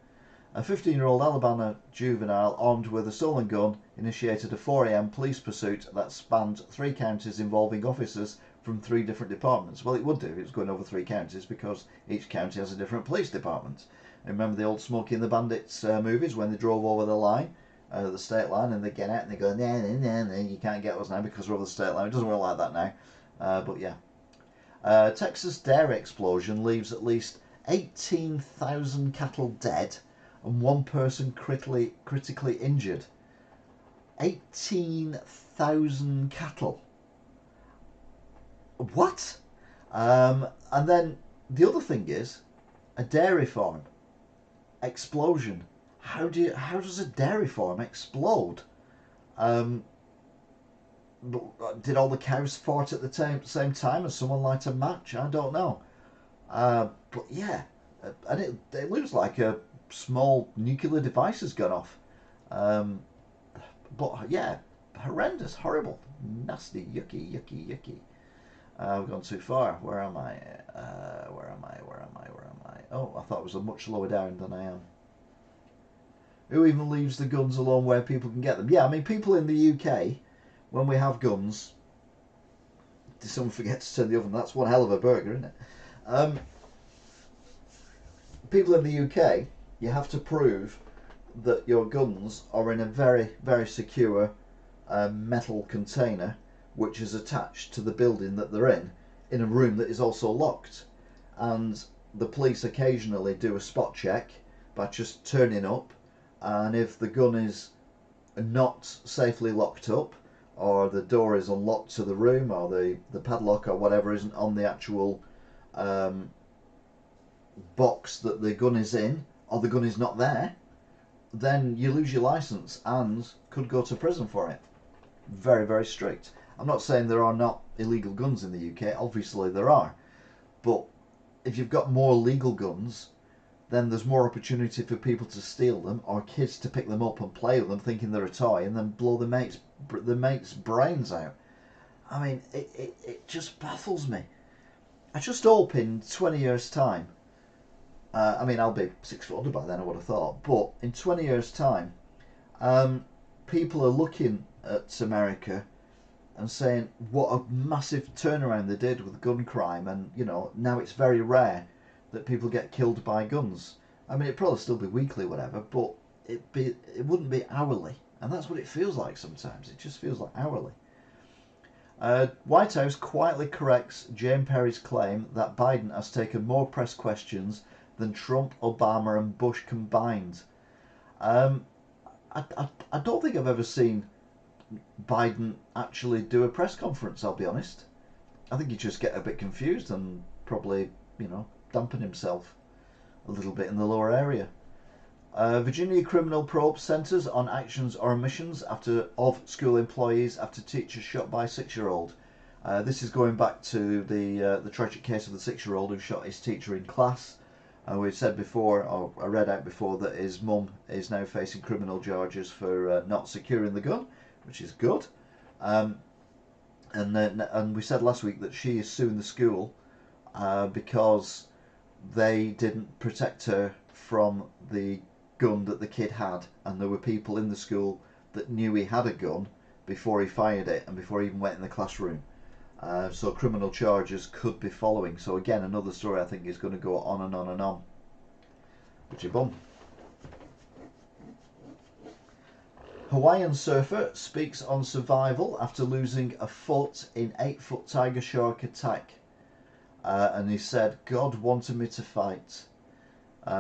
A 15-year-old Alabama juvenile armed with a stolen gun initiated a 4 a.m. police pursuit that spanned 3 counties involving officers from 3 different departments. Well, it would do if it was going over 3 counties because each county has a different police department. I remember the old Smokey and the Bandits movies when they drove over the line, the state line, and they get out and they go, nah, nah, nah, you can't get us now because we're over the state line. It doesn't work like that now. But yeah. Texas dairy explosion leaves at least 18,000 cattle dead and 1 person critically injured. 18,000 cattle. What? And then the other thing is a dairy farm explosion. How does a dairy farm explode? Did all the cows fart at the same time and someone light a match? I don't know. But yeah, and it looks like a small nuclear device has gone off. But yeah, horrendous, horrible, nasty, yucky, yucky, yucky. I've gone too far. Where am I? Where am I? Where am I? Where am I? Oh, I thought it was much lower down than I am. Who even leaves the guns alone where people can get them? Yeah, I mean, people in the UK, when we have guns, did someone forget to turn the oven? That's one hell of a burger, isn't it? People in the UK, you have to prove that your guns are in a very, very secure metal container which is attached to the building that they're in a room that is also locked. And the police occasionally do a spot check by just turning up, and if the gun is not safely locked up, or the door is unlocked to the room, or the padlock or whatever isn't on the actual box that the gun is in, or the gun is not there, then you lose your license and could go to prison for it. Very, very strict. I'm not saying there are not illegal guns in the UK, obviously there are, but if you've got more legal guns, then there's more opportunity for people to steal them, or kids to pick them up and play with them thinking they're a toy and then blow the mate's brains out. I mean, it just baffles me. I just hope in 20 years time, I mean, I'll be 6 foot under by then, I would have thought, but in 20 years time, people are looking at America and saying what a massive turnaround they did with gun crime, and you know, now it's very rare that people get killed by guns. I mean, it'd probably still be weekly, whatever, but it wouldn't be hourly, and that's what it feels like sometimes. It just feels like hourly. White House quietly corrects Jane Perry's claim that Biden has taken more press questions than Trump, Obama, and Bush combined. I don't think I've ever seen Biden actually do a press conference, I'll be honest. I think he'd just get a bit confused and probably, dampen himself a little bit in the lower area. Virginia criminal probe centres on actions or omissions of school employees after teacher shot by a 6-year-old. This is going back to the tragic case of the 6-year-old who shot his teacher in class. We've said before, or I read out before, that his mum is now facing criminal charges for not securing the gun, which is good. And we said last week that she is suing the school because they didn't protect her from the gun that the kid had, and there were people in the school that knew he had a gun before he fired it and before he even went in the classroom. So criminal charges could be following. So again, another story I think is going to go on and on and on. Which is bum. Hawaiian surfer speaks on survival after losing a foot in 8-foot tiger shark attack. And he said, God wanted me to fight.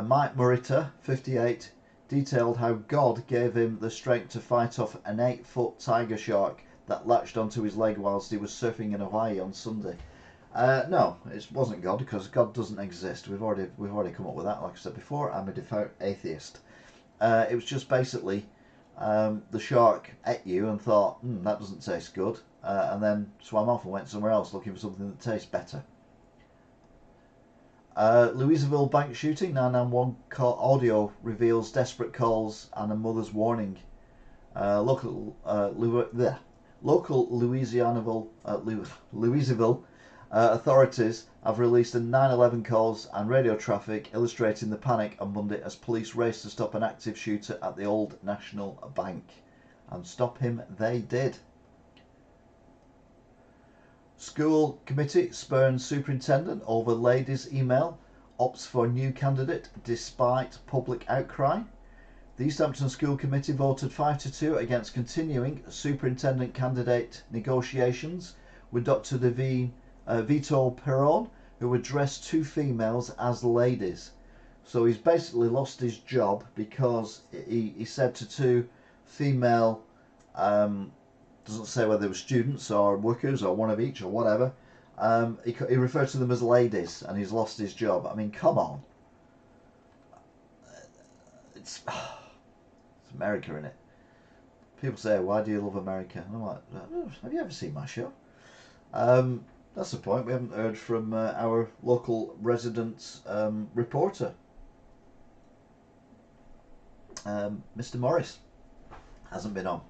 Mike Morita, 58, detailed how God gave him the strength to fight off an 8-foot tiger shark that latched onto his leg whilst he was surfing in Hawaii on Sunday. No, it wasn't God, because God doesn't exist. We've already come up with that. Like I said before, I'm a devout atheist. It was just basically the shark ate you and thought, that doesn't taste good, and then swam off and went somewhere else looking for something that tastes better. Louisville bank shooting, 911 audio reveals desperate calls and a mother's warning. Local Louisville authorities have released a 911 calls and radio traffic illustrating the panic on Monday as police raced to stop an active shooter at the Old National Bank. And stop him they did. School committee spurns superintendent over lady's email, opts for new candidate despite public outcry. The East Hampton School Committee voted 5-2 against continuing superintendent candidate negotiations with Dr. Vito Perron, who addressed 2 females as ladies. So he's basically lost his job because he said to 2 female, doesn't say whether they were students or workers or one of each or whatever, he referred to them as ladies, and he's lost his job. I mean, come on. It's America, innit? People say, why do you love America? And I'm like, have you ever seen my show? That's the point. We haven't heard from our local resident reporter, Mr. Morris. Hasn't been on.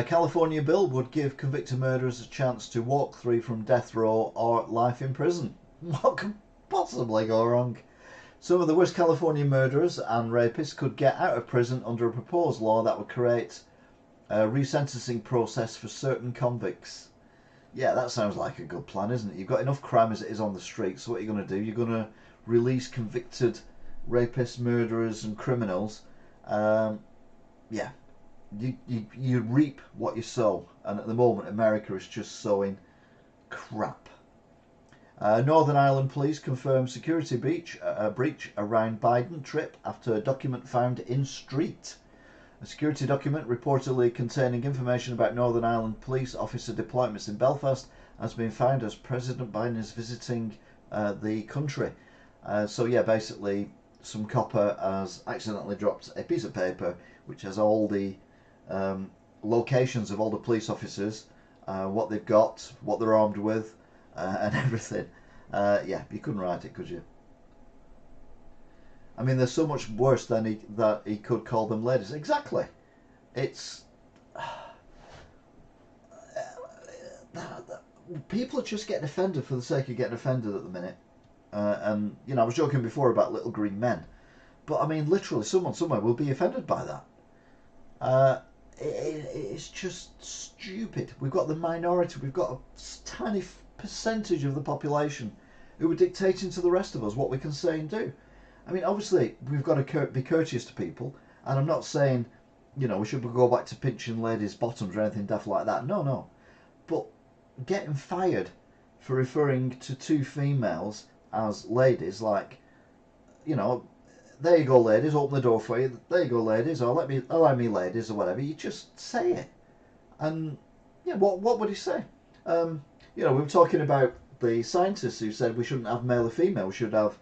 California bill would give convicted murderers a chance to walk free from death row or life in prison. What could possibly go wrong? Some of the worst California murderers and rapists could get out of prison under a proposed law that would create a resentencing process for certain convicts. Yeah, that sounds like a good plan, isn't it? You've got enough crime as it is on the streets, so what are you going to do? You're going to release convicted rapists, murderers and criminals. Yeah, you reap what you sow, and at the moment America is just sowing crap. Northern Ireland police confirm security breach around Biden trip after a document found in street. A security document reportedly containing information about Northern Ireland police officer deployments in Belfast has been found as President Biden is visiting the country. So yeah, basically some copper has accidentally dropped a piece of paper which has all the locations of all the police officers, what they've got, what they're armed with, and everything. Yeah, you couldn't write it, could you? I mean, there's so much worse than that he could call them ladies. Exactly. It's people are just getting offended for the sake of getting offended at the minute. And you know, I was joking before about little green men, but I mean, literally, someone somewhere will be offended by that. It's just stupid. We've got the minority. We've got a tiny percentage of the population who are dictating to the rest of us what we can say and do. I mean, obviously, we've got to be courteous to people, and I'm not saying, you know, we should go back to pinching ladies' bottoms or anything daft like that. No. But getting fired for referring to 2 females as ladies, like, you know, there you go, ladies, open the door for you. There you go, ladies, or allow me, ladies, or whatever. You just say it, and yeah, what would he say? You know, we were talking about the scientists who said we shouldn't have male or female. We should have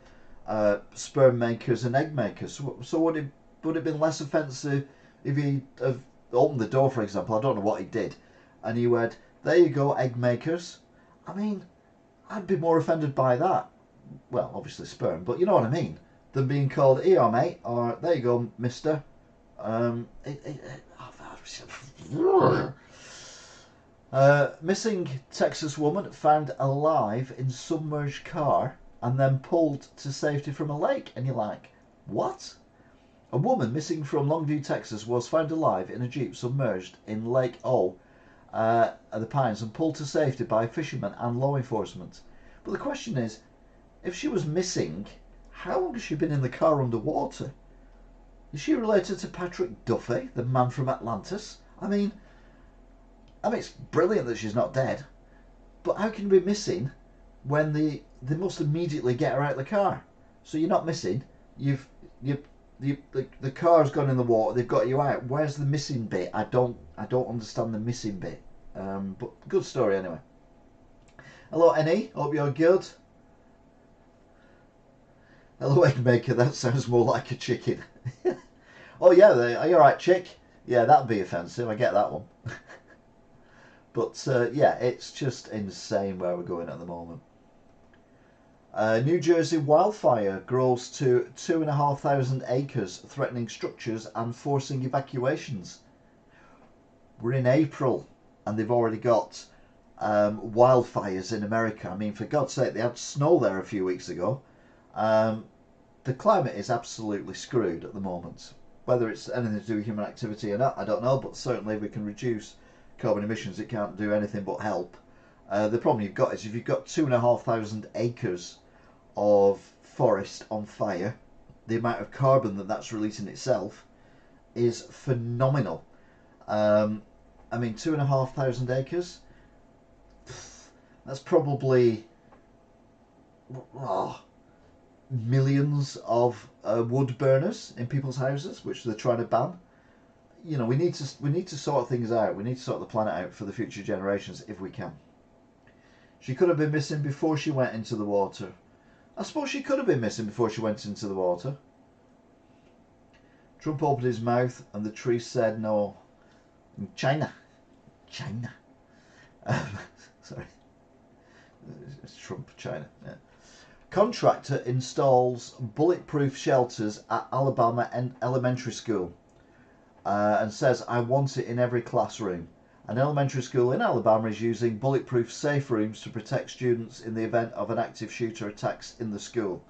sperm makers and egg makers. So would it have been less offensive if he have opened the door, for example? I don't know what he did, and he went, "There you go, egg makers." I mean, I'd be more offended by that. Well, obviously sperm, but you know what I mean. Than being called, "Here, mate," or "There you go, mister." Missing Texas woman found alive in submerged car and then pulled to safety from a lake. And you're like, what? A woman missing from Longview, Texas was found alive in a Jeep submerged in Lake O at the Pines and pulled to safety by fishermen and law enforcement. But the question is, if she was missing, how long has she been in the car underwater? Is she related to Patrick Duffy, the man from Atlantis? I mean, it's brilliant that she's not dead, but how can you be missing when they must immediately get her out of the car? So you're not missing. The car's gone in the water. They've got you out. Where's the missing bit? I don't understand the missing bit. But good story anyway. Hello, Annie. Hope you're good. Hello, egg maker. That sounds more like a chicken. Oh yeah, are you alright, chick? Yeah, that'd be offensive. I get that one. But yeah, it's just insane where we're going at the moment. New Jersey wildfire grows to 2,500 acres, threatening structures and forcing evacuations. We're in April and they've already got wildfires in America. I mean, for God's sake, they had snow there a few weeks ago. Um, the climate is absolutely screwed at the moment. Whether it's anything to do with human activity or not, I don't know, but certainly we can reduce carbon emissions. It can't do anything but help. The problem you've got is if you've got 2,500 acres of forest on fire, the amount of carbon that that's releasing itself is phenomenal. Um, I mean, 2,500 acres, that's probably oh, millions of wood burners in people's houses, which they're trying to ban. You know, we need to sort things out. We need to sort the planet out for the future generations if we can. She could have been missing before she went into the water. I suppose she could have been missing before she went into the water. Trump opened his mouth and the tree said no. China. China. Sorry. It's Trump, China. Yeah. Contractor installs bulletproof shelters at Alabama elementary school and says, I want it in every classroom. An elementary school in Alabama is using bulletproof safe rooms to protect students in the event of an active shooter attacks in the school.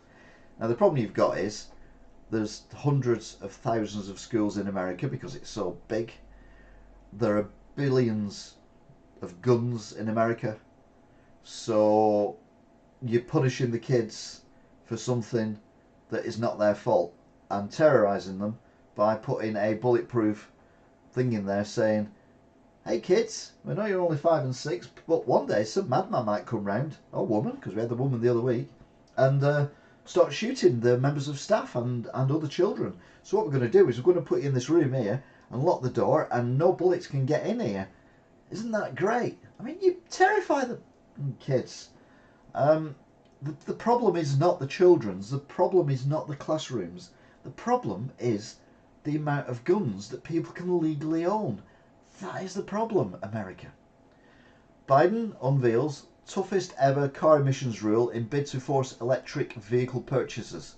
Now the problem you've got is there's hundreds of thousands of schools in America because it's so big. There are billions of guns in America. So you're punishing the kids for something that is not their fault and terrorising them by putting a bulletproof thing in there saying, hey kids, we know you're only 5 and 6, but one day some madman might come round, or woman, because we had the woman the other week, and start shooting the members of staff and other children. So what we're going to do is we're going to put you in this room here and lock the door and no bullets can get in here. Isn't that great? I mean, you terrify the kids. The problem is not the children's, the problem is not the classrooms. The problem is the amount of guns that people can legally own. That is the problem, America. Biden unveils toughest ever car emissions rule in bid to force electric vehicle purchases.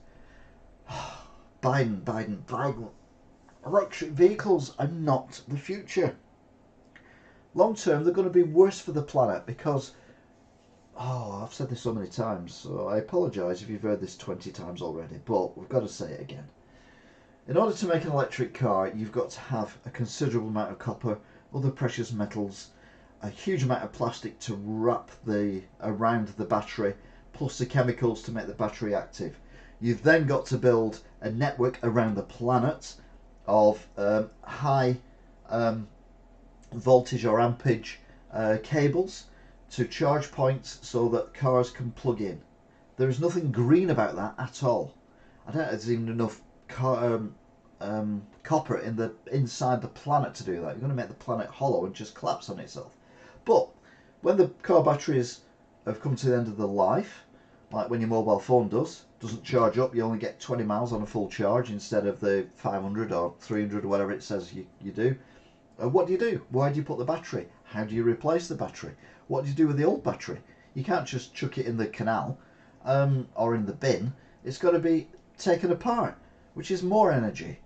Biden. Electric vehicles are not the future. Long term, they're going to be worse for the planet because, I've said this so many times, so I apologise if you've heard this 20 times already, but we've got to say it again. In order to make an electric car, you've got to have a considerable amount of copper, other precious metals, a huge amount of plastic to wrap around the battery, plus the chemicals to make the battery active. You've then got to build a network around the planet of high voltage or ampage cables to charge points so that cars can plug in. There is nothing green about that at all. I don't think there's even enough copper inside the planet to do that. You're going to make the planet hollow and just collapse on itself. But when the car batteries have come to the end of their life, like when your mobile phone doesn't charge up, you only get 20 miles on a full charge instead of the 500 or 300 or whatever it says you do. What do you do? Where do you put the battery? How do you replace the battery? What do you do with the old battery? You can't just chuck it in the canal or in the bin. It's got to be taken apart, which is more energy.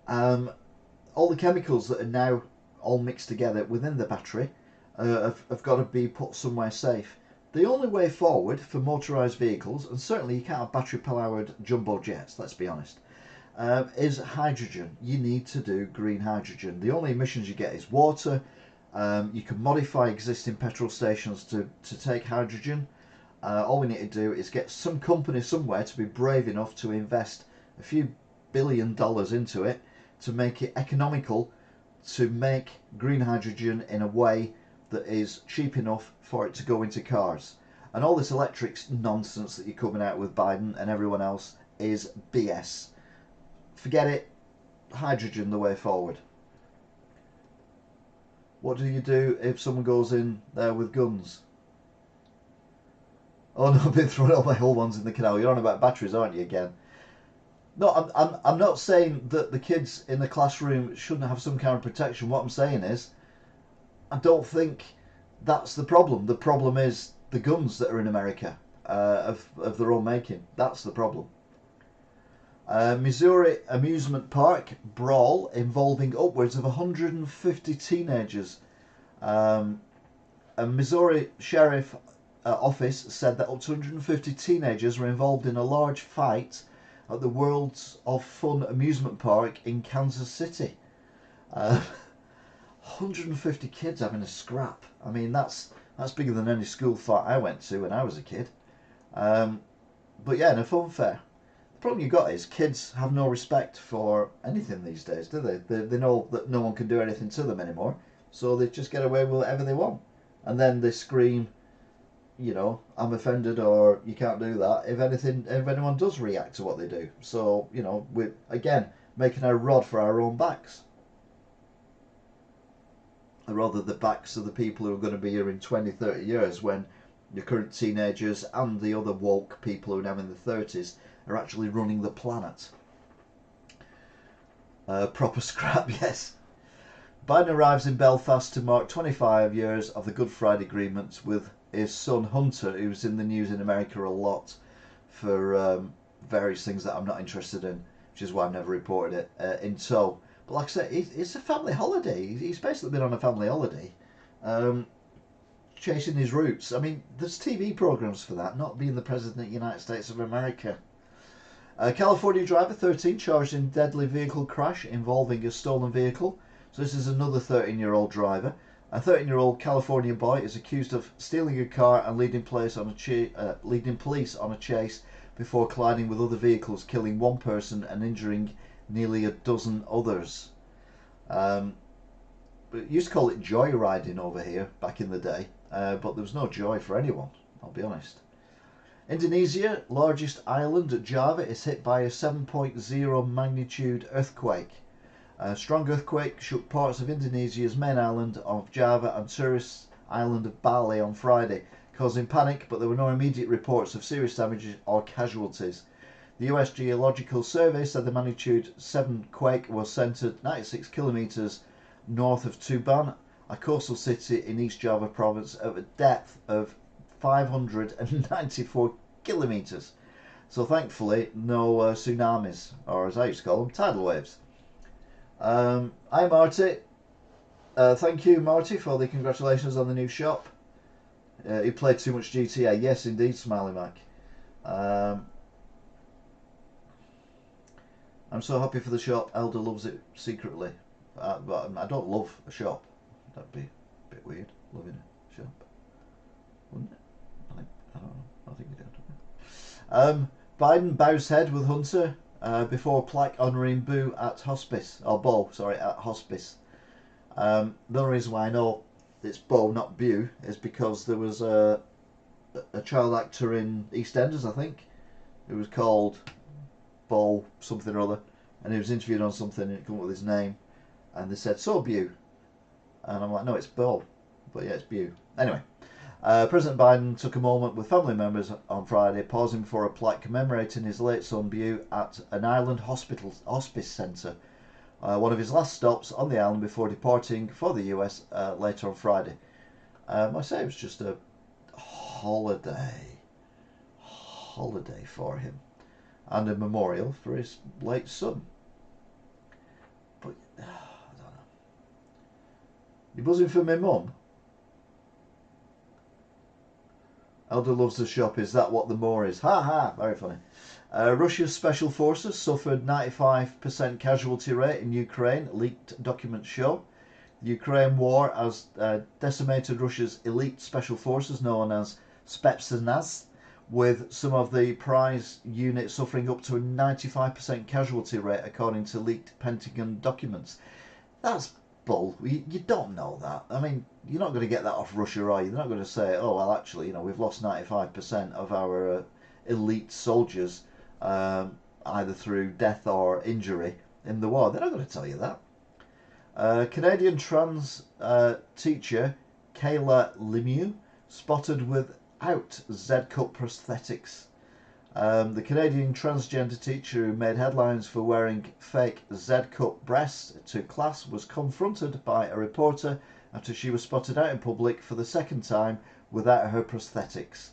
All the chemicals that are now all mixed together within the battery have got to be put somewhere safe. The only way forward for motorised vehicles, and certainly you can't have battery powered jumbo jets, let's be honest, is hydrogen. You need to do green hydrogen. The only emissions you get is water. You can modify existing petrol stations to take hydrogen. All we need to do is get some company somewhere to be brave enough to invest a few $1 billion into it to make it economical to make green hydrogen in a way that is cheap enough for it to go into cars. And all this electric nonsense that you're coming out with, Biden and everyone else, is BS. Forget it. Hydrogen the way forward. What do you do if someone goes in there with guns? Oh no, I've been throwing all my old ones in the canal. You're on about batteries, aren't you, again? No, I'm not saying that the kids in the classroom shouldn't have some kind of protection. What I'm saying is, I don't think that's the problem. The problem is the guns that are in America of their own making. That's the problem. Missouri amusement park brawl involving upwards of 150 teenagers. Um, a Missouri sheriff office said that up to 150 teenagers were involved in a large fight at the Worlds of Fun amusement park in Kansas City. 150 kids having a scrap. I mean, that's bigger than any school fight I went to when I was a kid. Um, but yeah, in a fun fair. The problem you've got is kids have no respect for anything these days, do they? They know that no one can do anything to them anymore, so they just get away with whatever they want. And then they scream, you know, I'm offended or you can't do that if anyone does react to what they do. So, you know, we're again making a rod for our own backs. Or rather the backs of the people who are going to be here in 20, 30 years when the current teenagers and the other woke people who are now in the 30s are actually running the planet. Proper scrap, yes. Biden arrives in Belfast to mark 25 years of the Good Friday Agreement with his son Hunter, who's in the news in America a lot for various things that I'm not interested in, which is why I've never reported it, in tow. But like I said, it's a family holiday. He's basically been on a family holiday, chasing his roots. I mean, there's TV programs for that, not being the President of the United States of America. California driver 13 charged in deadly vehicle crash involving a stolen vehicle. So this is another 13-year-old driver. A 13-year-old California boy is accused of stealing a car and leading police on a chase before colliding with other vehicles, killing one person and injuring nearly a dozen others. But it used to call it joyriding over here back in the day, but there was no joy for anyone, I'll be honest. Indonesia, largest island, Java, is hit by a 7.0 magnitude earthquake. A strong earthquake shook parts of Indonesia's main island of Java and tourist island of Bali on Friday, causing panic, but there were no immediate reports of serious damage or casualties. The US Geological Survey said the magnitude 7 quake was centered 96 kilometers north of Tuban, a coastal city in East Java province, at a depth of 594 kilometers. So thankfully, no tsunamis, or as I used to call them, tidal waves. Hi Marty. Thank you, Marty, for the congratulations on the new shop. You played too much GTA. Yes, indeed, Smiley Mac. I'm so happy for the shop. Elder loves it secretly. But I don't love a shop. That'd be a bit weird, loving a shop. Wouldn't it? I don't know. I think you do. Biden bows head with Hunter before plaque honouring Boo at hospice. Or Bo, sorry, at hospice. The only reason why I know it's Bo, not Bew, is because there was a child actor in EastEnders, I think, who was called Bo something or other, and he was interviewed on something and it came up with his name, and they said, so Bew. And I'm like, no, it's Bo. But yeah, it's Bew. Anyway. President Biden took a moment with family members on Friday, pausing before a plaque commemorating his late son Bew at an island hospice centre, one of his last stops on the island before departing for the US later on Friday. I say it was just a holiday for him, and a memorial for his late son. But I don't know. You buzzing for my mum? Elder loves the shop. Is that what the more is? Ha ha! Very funny. Russia's special forces suffered 95% casualty rate in Ukraine, leaked documents show. The Ukraine war has decimated Russia's elite special forces known as Spetsnaz, with some of the prize units suffering up to a 95% casualty rate according to leaked Pentagon documents. That's bull. You don't know that. I mean, you're not going to get that off Russia, are you? They're not going to say, oh, well, actually, you know, we've lost 95% of our elite soldiers, either through death or injury in the war. They're not going to tell you that. Canadian trans teacher Kayla Lemieux spotted without Z-cut prosthetics. The Canadian transgender teacher who made headlines for wearing fake Z-cup breasts to class was confronted by a reporter after she was spotted out in public for the second time without her prosthetics.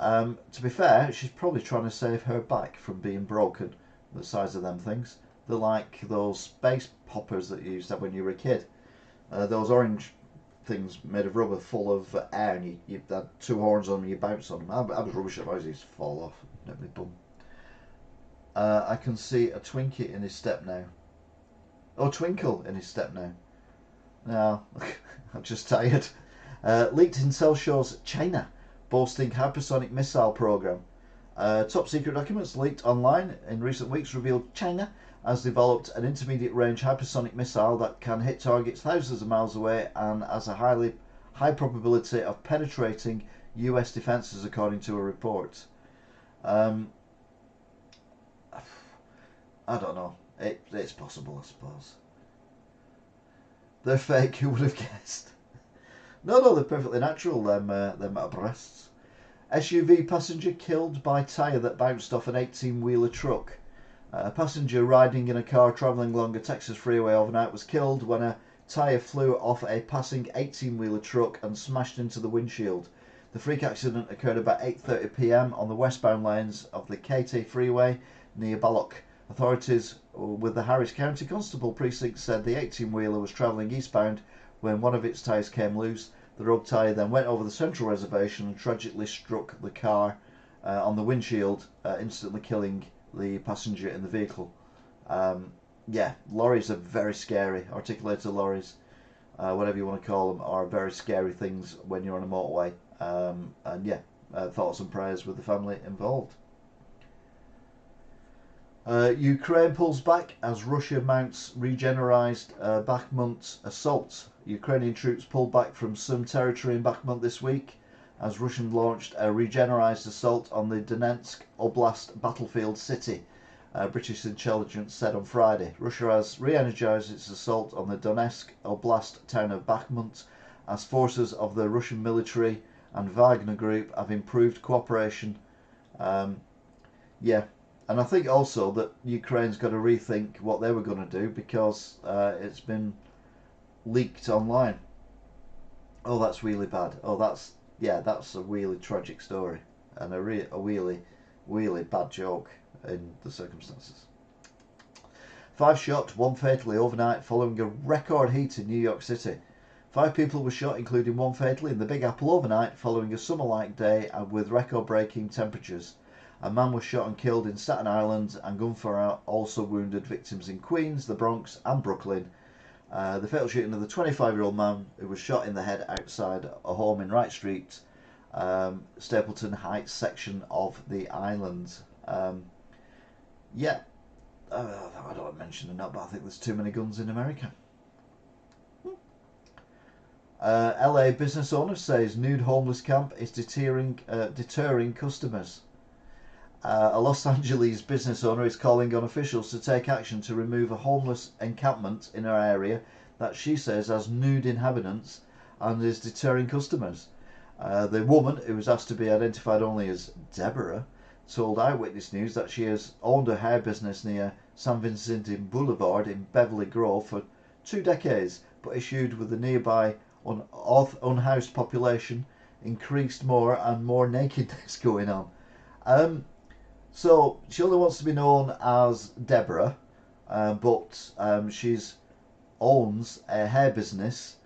To be fair, she's probably trying to save her back from being broken. The size of them things. They're like those space poppers that you used to have when you were a kid. Those orange things made of rubber full of air, and you had two horns on them and you bounce on them. I was rubbish at those. They used to fall off. Never bum. I can see a Twinkie in his step now. Oh, Twinkle in his step now. No, I'm just tired. Leaked Intel shows China boasting hypersonic missile program. Top secret documents leaked online in recent weeks revealed China has developed an intermediate range hypersonic missile that can hit targets thousands of miles away and has a high probability of penetrating US defences, according to a report. I don't know. It's possible, I suppose. They're fake. Who would have guessed? No, they're perfectly natural. Them breasts. SUV passenger killed by tyre that bounced off an 18-wheeler truck. A passenger riding in a car travelling along a Texas freeway overnight was killed when a tyre flew off a passing 18-wheeler truck and smashed into the windshield. The freak accident occurred about 8:30 p.m. on the westbound lanes of the KT freeway near Ballock. Authorities with the Harris County Constable Precinct said the 18-wheeler was travelling eastbound when one of its tyres came loose. The rogue tyre then went over the central reservation and tragically struck the car on the windshield, instantly killing the passenger in the vehicle. Yeah, lorries are very scary. Articulated lorries, whatever you want to call them, are very scary things when you're on a motorway. And yeah, thoughts and prayers with the family involved. Ukraine pulls back as Russia mounts regenerized Bakhmut assault. Ukrainian troops pulled back from some territory in Bakhmut this week as Russia launched a regenerized assault on the Donetsk Oblast battlefield city, British intelligence said on Friday. Russia has re-energized its assault on the Donetsk Oblast town of Bakhmut as forces of the Russian military and Wagner Group have improved cooperation. Yeah. And I think also that Ukraine's got to rethink what they were going to do because it's been leaked online. Oh, that's really bad. Oh, that's a really tragic story and a really bad joke in the circumstances. 5 shot, 1 fatally overnight following a record heat in New York City. 5 people were shot, including 1 fatally in the Big Apple overnight following a summer-like day and with record-breaking temperatures. A man was shot and killed in Staten Island, and gunfire also wounded victims in Queens, the Bronx and Brooklyn. The fatal shooting of the 25-year-old man who was shot in the head outside a home in Wright Street, Stapleton Heights section of the island. Yeah, I don't want to mention it, but I think there's too many guns in America. LA business owner says nude homeless camp is deterring customers. A Los Angeles business owner is calling on officials to take action to remove a homeless encampment in her area that she says has nude inhabitants and is deterring customers. The woman, who was asked to be identified only as Deborah, told Eyewitness News that she has owned a hair business near San Vicente Boulevard in Beverly Grove for 2 decades, but issued with the nearby unhoused population increased more and more nakedness going on. So she only wants to be known as Deborah, but she owns a hair business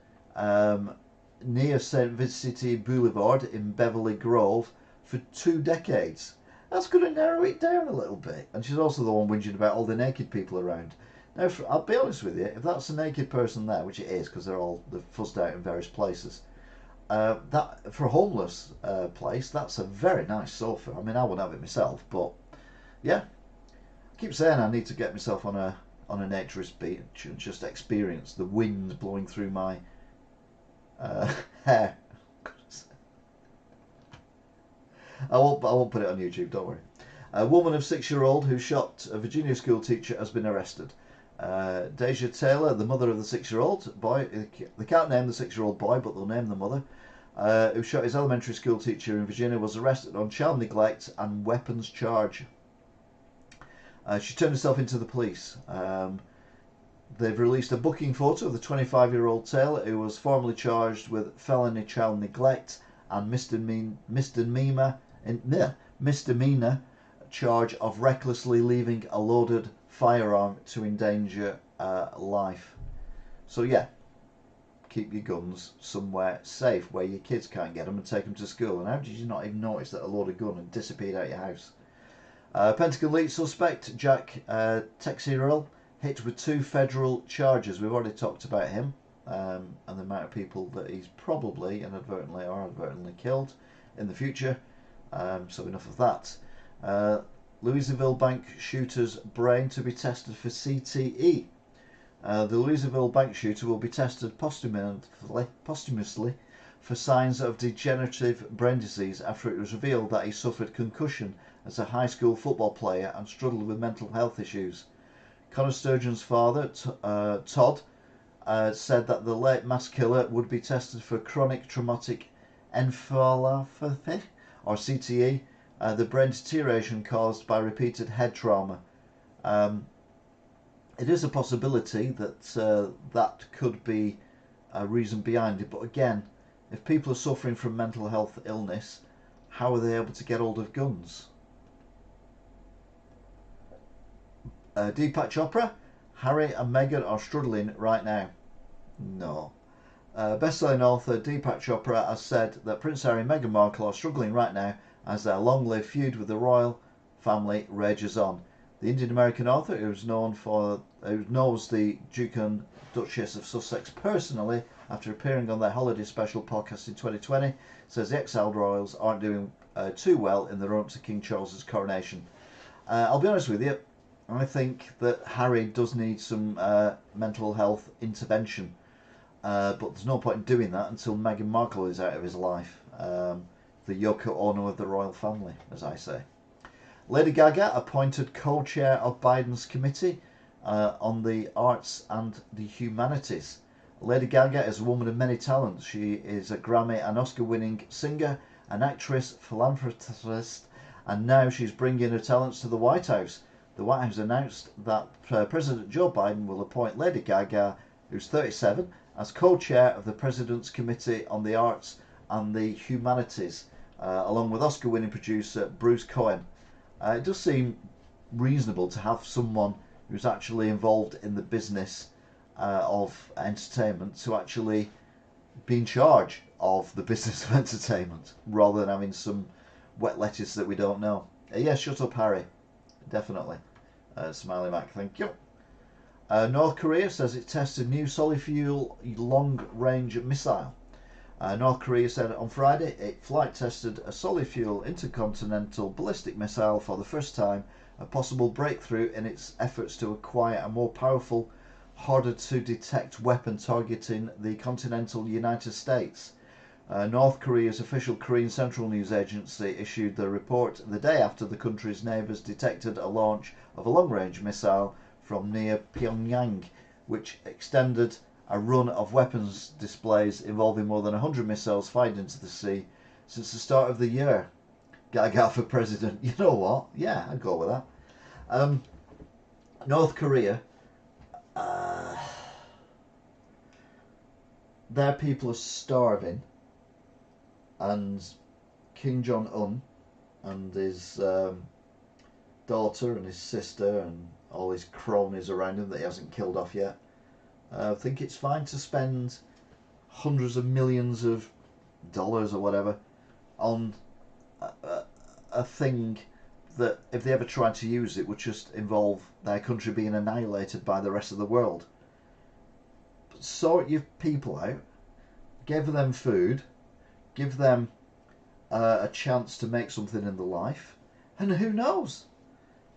near St. Vincent Boulevard in Beverly Grove for 2 decades. That's going to narrow it down a little bit. And she's also the one whinging about all the naked people around. Now, I'll be honest with you, if that's a naked person there, which it is because they're fuzzed out in various places, that for a homeless place, that's a very nice sofa. I mean, I wouldn't have it myself, but yeah, I keep saying I need to get myself on a naturist beach and just experience the wind blowing through my hair. I won't put it on YouTube. Don't worry. A woman of 6-year-old who shot a Virginia school teacher has been arrested. Deja Taylor, the mother of the 6-year-old boy, they can't name the 6-year-old boy, but they'll name the mother, who shot his elementary school teacher in Virginia, was arrested on child neglect and weapons charge. She turned herself into the police. They've released a booking photo of the 25-year-old Taylor, who was formerly charged with felony child neglect and misdemeanor charge of recklessly leaving a loaded firearm to endanger life. So yeah, keep your guns somewhere safe where your kids can't get them and take them to school. And how did you not even notice that a loaded gun had disappeared out your house? Pentagon lead suspect Jack Teixeira hit with 2 federal charges. We've already talked about him and the amount of people that he's probably inadvertently or advertently killed in the future. So enough of that. Louisville bank shooter's brain to be tested for CTE. The Louisville bank shooter will be tested posthumously for signs of degenerative brain disease after it was revealed that he suffered concussion as a high school football player and struggled with mental health issues. Connor Sturgeon's father, Todd, said that the late mass killer would be tested for chronic traumatic encephalopathy, or CTE, the brain deterioration caused by repeated head trauma. It is a possibility that that could be a reason behind it, but again, if people are suffering from mental health illness, how are they able to get hold of guns? Deepak Chopra, Harry and Meghan are struggling right now. No. Best-selling author Deepak Chopra has said that Prince Harry and Meghan Markle are struggling right now as their long-lived feud with the royal family rages on. The Indian-American author, who knows the Duke and Duchess of Sussex personally after appearing on their holiday special podcast in 2020, says the exiled royals aren't doing too well in the run-up to King Charles's coronation. I'll be honest with you, I think that Harry does need some mental health intervention, but there's no point in doing that until Meghan Markle is out of his life, the Yoko Ono of the royal family, as I say. Lady Gaga appointed co-chair of Biden's committee on the arts and the humanities. Lady Gaga is a woman of many talents. She is a Grammy and Oscar-winning singer, an actress, philanthropist, and now she's bringing her talents to the White House. The White House announced that President Joe Biden will appoint Lady Gaga, who's 37, as co-chair of the President's Committee on the Arts and the Humanities, along with Oscar-winning producer Bruce Cohen. It does seem reasonable to have someone who's actually involved in the business of entertainment to actually be in charge of the business of entertainment, rather than having some wet lettuce that we don't know. Yes, shut up, Harry. Definitely. Smiley Mac, thank you. North Korea says it tested new solid fuel long-range missile. North Korea said on Friday it flight tested a solid fuel intercontinental ballistic missile for the first time, a possible breakthrough in its efforts to acquire a more powerful, harder to detect weapon targeting the continental United States. North Korea's official Korean Central News Agency issued the report the day after the country's neighbours detected a launch of a long-range missile from near Pyongyang, which extended a run of weapons displays involving more than 100 missiles fired into the sea since the start of the year. Gaga for president. You know what? Yeah, I'd go with that. North Korea, their people are starving, and Kim Jong-un and his daughter and his sister and all his cronies around him that he hasn't killed off yet, I think it's fine to spend hundreds of millions of dollars or whatever on a thing that, if they ever tried to use it, would just involve their country being annihilated by the rest of the world. But sort your people out, give them food, give them a chance to make something in their life, and who knows,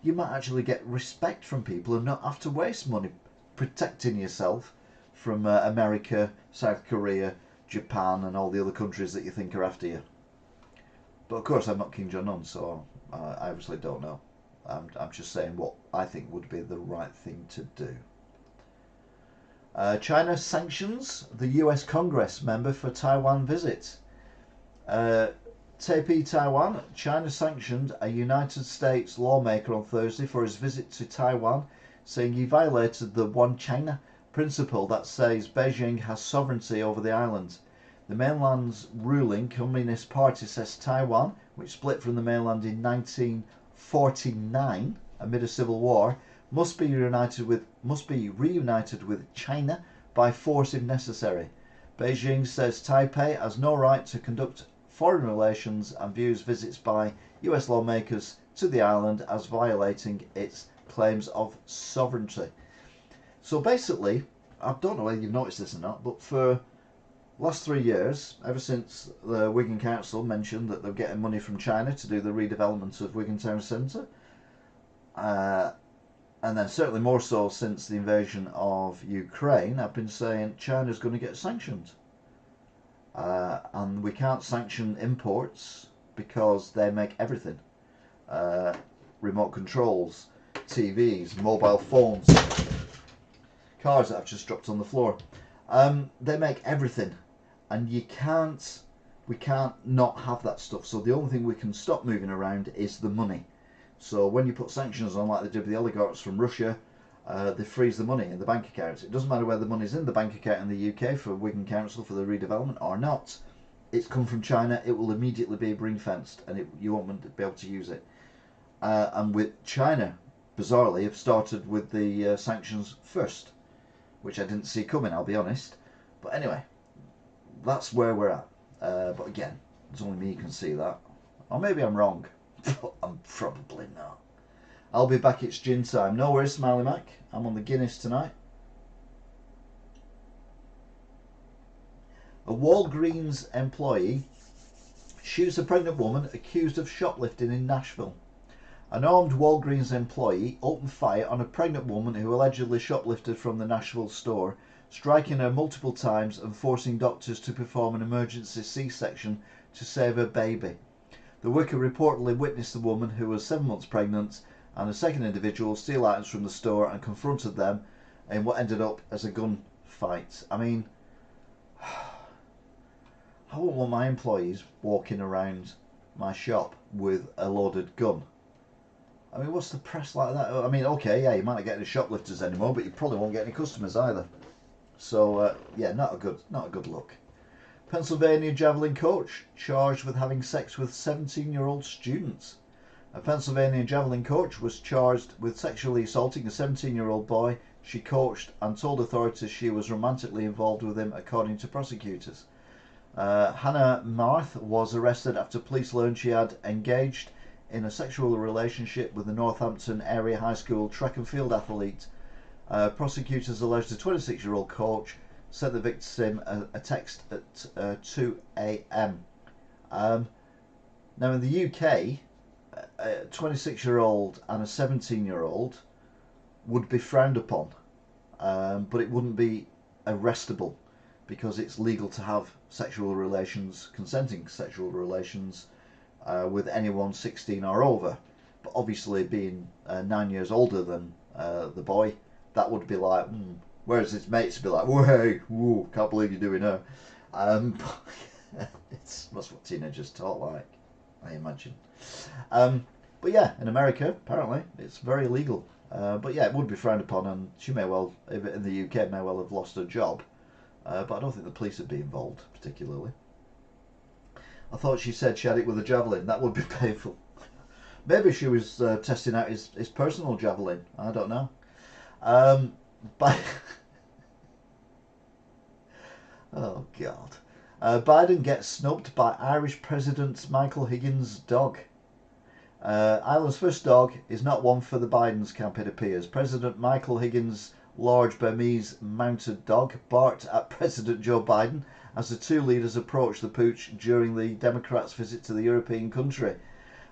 you might actually get respect from people and not have to waste money protecting yourself from America, South Korea, Japan and all the other countries that you think are after you. But of course I'm not Kim Jong-un, so I obviously don't know. I'm just saying what I think would be the right thing to do. China sanctions the US Congress member for Taiwan visit. Taipei, Taiwan. China sanctioned a United States lawmaker on Thursday for his visit to Taiwan, saying he violated the One China principle that says Beijing has sovereignty over the island. The mainland's ruling Communist Party says Taiwan, which split from the mainland in 1949 amid a civil war, must be reunited with China by force if necessary. Beijing says Taipei has no right to conduct foreign relations and views visits by US lawmakers to the island as violating its claims of sovereignty. So basically, I don't know whether you've noticed this or not, but for last 3 years, ever since the Wigan Council mentioned that they're getting money from China to do the redevelopment of Wigan Town Centre, and then certainly more so since the invasion of Ukraine, I've been saying China's going to get sanctioned. And we can't sanction imports because they make everything. Remote controls, TVs, mobile phones, cars that I've just dropped on the floor. They make everything, and we can't not have that stuff. So the only thing we can stop moving around is the money. So when you put sanctions on, like they did with the oligarchs from Russia, they freeze the money in the bank accounts. It doesn't matter whether the money's in the bank account in the UK for Wigan Council for the redevelopment or not. It's come from China. It will immediately be ring fenced, and you won't be able to use it. And with China, bizarrely, have started with the sanctions first, which I didn't see coming, I'll be honest. But anyway, that's where we're at. But again, there's only me who can see that. Or maybe I'm wrong, but I'm probably not. I'll be back, it's gin time. No worries, Smiley Mac. I'm on the Guinness tonight. A Walgreens employee shoots a pregnant woman accused of shoplifting in Nashville. An armed Walgreens employee opened fire on a pregnant woman who allegedly shoplifted from the Nashville store, striking her multiple times and forcing doctors to perform an emergency C-section to save her baby. The worker reportedly witnessed the woman, who was 7 months pregnant, and a second individual steal items from the store and confronted them in what ended up as a gunfight. I mean, I wouldn't want my employees walking around my shop with a loaded gun. I mean, what's the press like that? I mean, okay, yeah, you might not get any shoplifters anymore, but you probably won't get any customers either. So, yeah, not a good look. Pennsylvania javelin coach charged with having sex with 17-year-old students. A Pennsylvania javelin coach was charged with sexually assaulting a 17-year-old boy she coached and told authorities she was romantically involved with him, according to prosecutors. Hannah Marth was arrested after police learned she had engaged in a sexual relationship with the Northampton area high school track and field athlete. Prosecutors alleged the 26-year-old coach sent the victim a text at 2 a.m. Now in the UK, a 26-year-old and a 17-year-old would be frowned upon, but it wouldn't be arrestable because it's legal to have consenting sexual relations with anyone 16 or over. But obviously being 9 years older than the boy, that would be like, whereas his mates would be like, hey, whoa, can't believe you're doing her. That's what teenagers talk like, I imagine. But yeah, in America, apparently, it's very illegal. But yeah, it would be frowned upon, and she may well, in the UK, may well have lost her job. But I don't think the police would be involved, particularly. I thought she said she had it with a javelin. That would be painful. Maybe she was testing out his personal javelin. I don't know. But oh, God. Biden gets snubbed by Irish President Michael Higgins' dog. Ireland's first dog is not one for the Bidens camp, it appears. President Michael Higgins' large Burmese mounted dog barked at President Joe Biden as the two leaders approached the pooch during the Democrats' visit to the European country.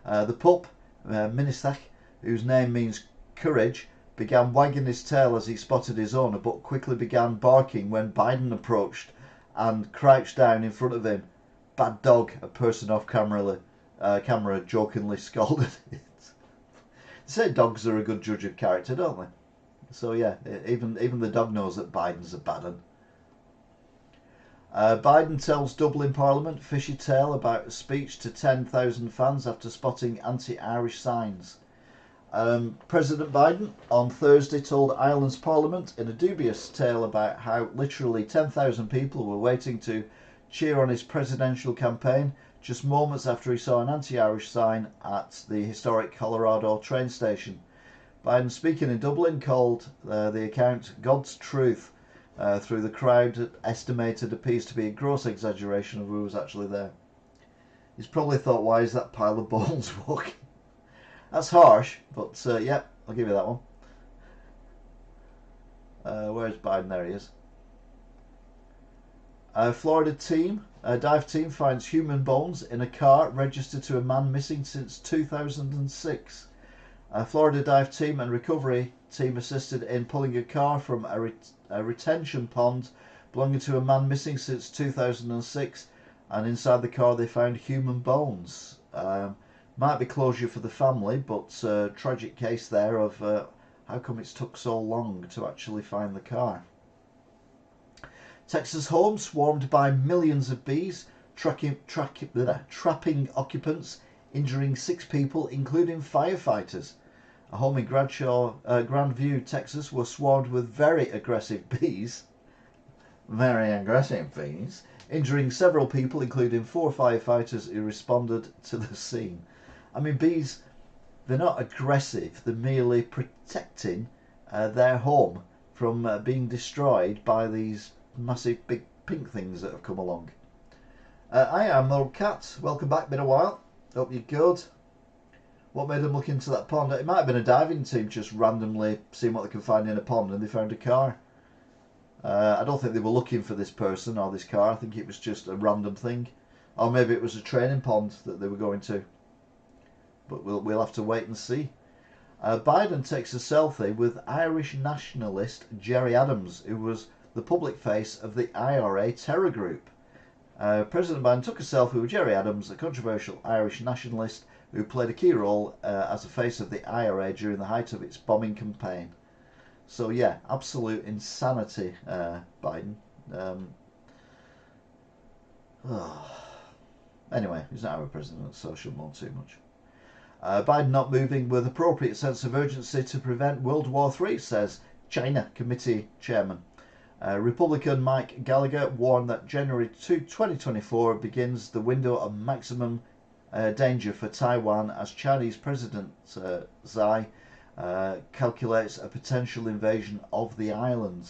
The pup, Minisach, whose name means courage, began wagging his tail as he spotted his owner, but quickly began barking when Biden approached and crouched down in front of him. Bad dog, a person off camera jokingly scolded it. They say dogs are a good judge of character, don't they? So yeah, even the dog knows that Biden's a bad one. Biden tells Dublin Parliament fishy tale about a speech to 10,000 fans after spotting anti-Irish signs. President Biden on Thursday told Ireland's Parliament in a dubious tale about how literally 10,000 people were waiting to cheer on his presidential campaign just moments after he saw an anti-Irish sign at the historic Colorado train station. Biden, speaking in Dublin, called the account God's truth through the crowd estimated appears to be a gross exaggeration of who was actually there. He's probably thought, why is that pile of bones walking? That's harsh, but yeah, I'll give you that one. Where's Biden? There he is. Florida dive team finds human bones in a car registered to a man missing since 2006. Florida dive team and recovery team assisted in pulling a car from a retention pond belonging to a man missing since 2006, and inside the car they found human bones. Might be closure for the family, but tragic case there of how come it's took so long to actually find the car. Texas home swarmed by millions of bees, trapping occupants, injuring 6 people, including firefighters. A home in Grandview, Texas, was swarmed with very aggressive bees, injuring several people, including 4 firefighters who responded to the scene. I mean, bees, they're not aggressive, they're merely protecting their home from being destroyed by these massive big pink things that have come along. I am Old Cat. Welcome back, been a while. Hope you're good. What made them look into that pond? It might have been a diving team just randomly seeing what they could find in a pond, and they found a car. I don't think they were looking for this person or this car. I think it was just a random thing, or maybe it was a training pond that they were going to. But we'll have to wait and see. Biden takes a selfie with Irish nationalist Gerry Adams, who was the public face of the IRA terror group. President Biden took a selfie with Gerry Adams, a controversial Irish nationalist who played a key role as a face of the IRA during the height of its bombing campaign. So yeah, absolute insanity, Biden. Anyway, he's not our president, so I shouldn't moan too much. Biden not moving with appropriate sense of urgency to prevent World War III, says China Committee Chairman. Republican Mike Gallagher warned that January 2024 begins the window of maximum danger for Taiwan as Chinese President Xi calculates a potential invasion of the island.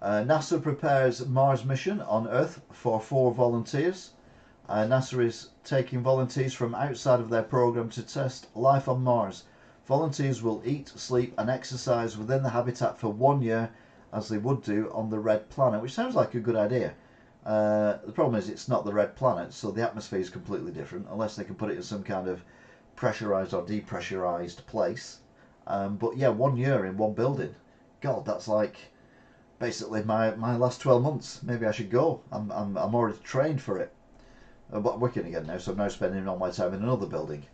NASA prepares Mars mission on Earth for 4 volunteers. NASA is taking volunteers from outside of their program to test life on Mars. Volunteers will eat, sleep and exercise within the habitat for 1 year as they would do on the Red Planet, which sounds like a good idea. The problem is it's not the Red Planet, so the atmosphere is completely different, unless they can put it in some kind of pressurized or depressurized place. But yeah, 1 year in one building. God, that's like basically my last 12 months. Maybe I should go. I'm already trained for it. But I'm working again now, so I'm now spending all my time in another building.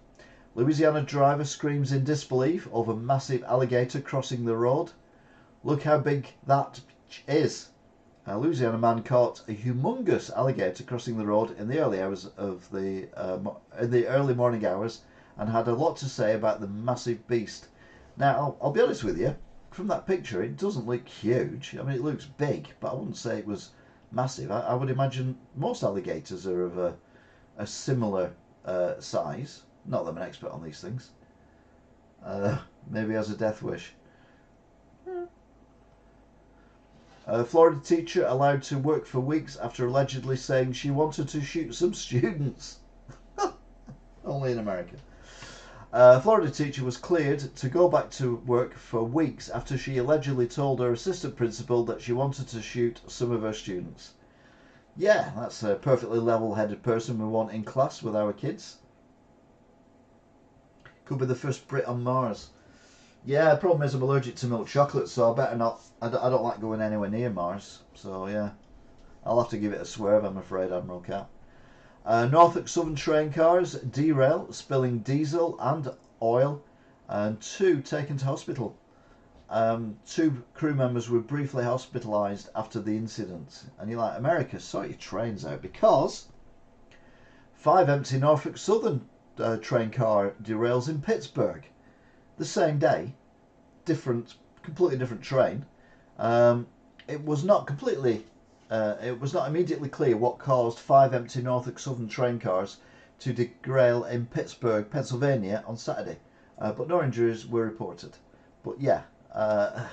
Louisiana driver screams in disbelief over massive alligator crossing the road. Look how big that is. A Louisiana man caught a humongous alligator crossing the road in the early hours of the early morning hours, and had a lot to say about the massive beast. Now, I'll be honest with you. From that picture, it doesn't look huge. I mean, it looks big, but I wouldn't say it was massive. I would imagine most alligators are of a similar size. Not that I'm an expert on these things. Maybe as a death wish. A Florida teacher allowed to work for weeks after allegedly saying she wanted to shoot some students. Only in America. A Florida teacher was cleared to go back to work for weeks after she allegedly told her assistant principal that she wanted to shoot some of her students. Yeah, that's a perfectly level-headed person we want in class with our kids. Could be the first Brit on Mars. Yeah, the problem is I'm allergic to milk chocolate, so I better not. I don't like going anywhere near Mars. So yeah, I'll have to give it a swerve, I'm afraid, Admiral Cat. Norfolk Southern train cars derail, spilling diesel and oil and 2 taken to hospital. 2 crew members were briefly hospitalised after the incident. And you're like, America, sort your trains out, because 5 empty Norfolk Southern train car derails in Pittsburgh the same day. Completely different train. It was not immediately clear what caused 5 empty Norfolk Southern train cars to derail in Pittsburgh, Pennsylvania on Saturday, but no injuries were reported. But yeah, I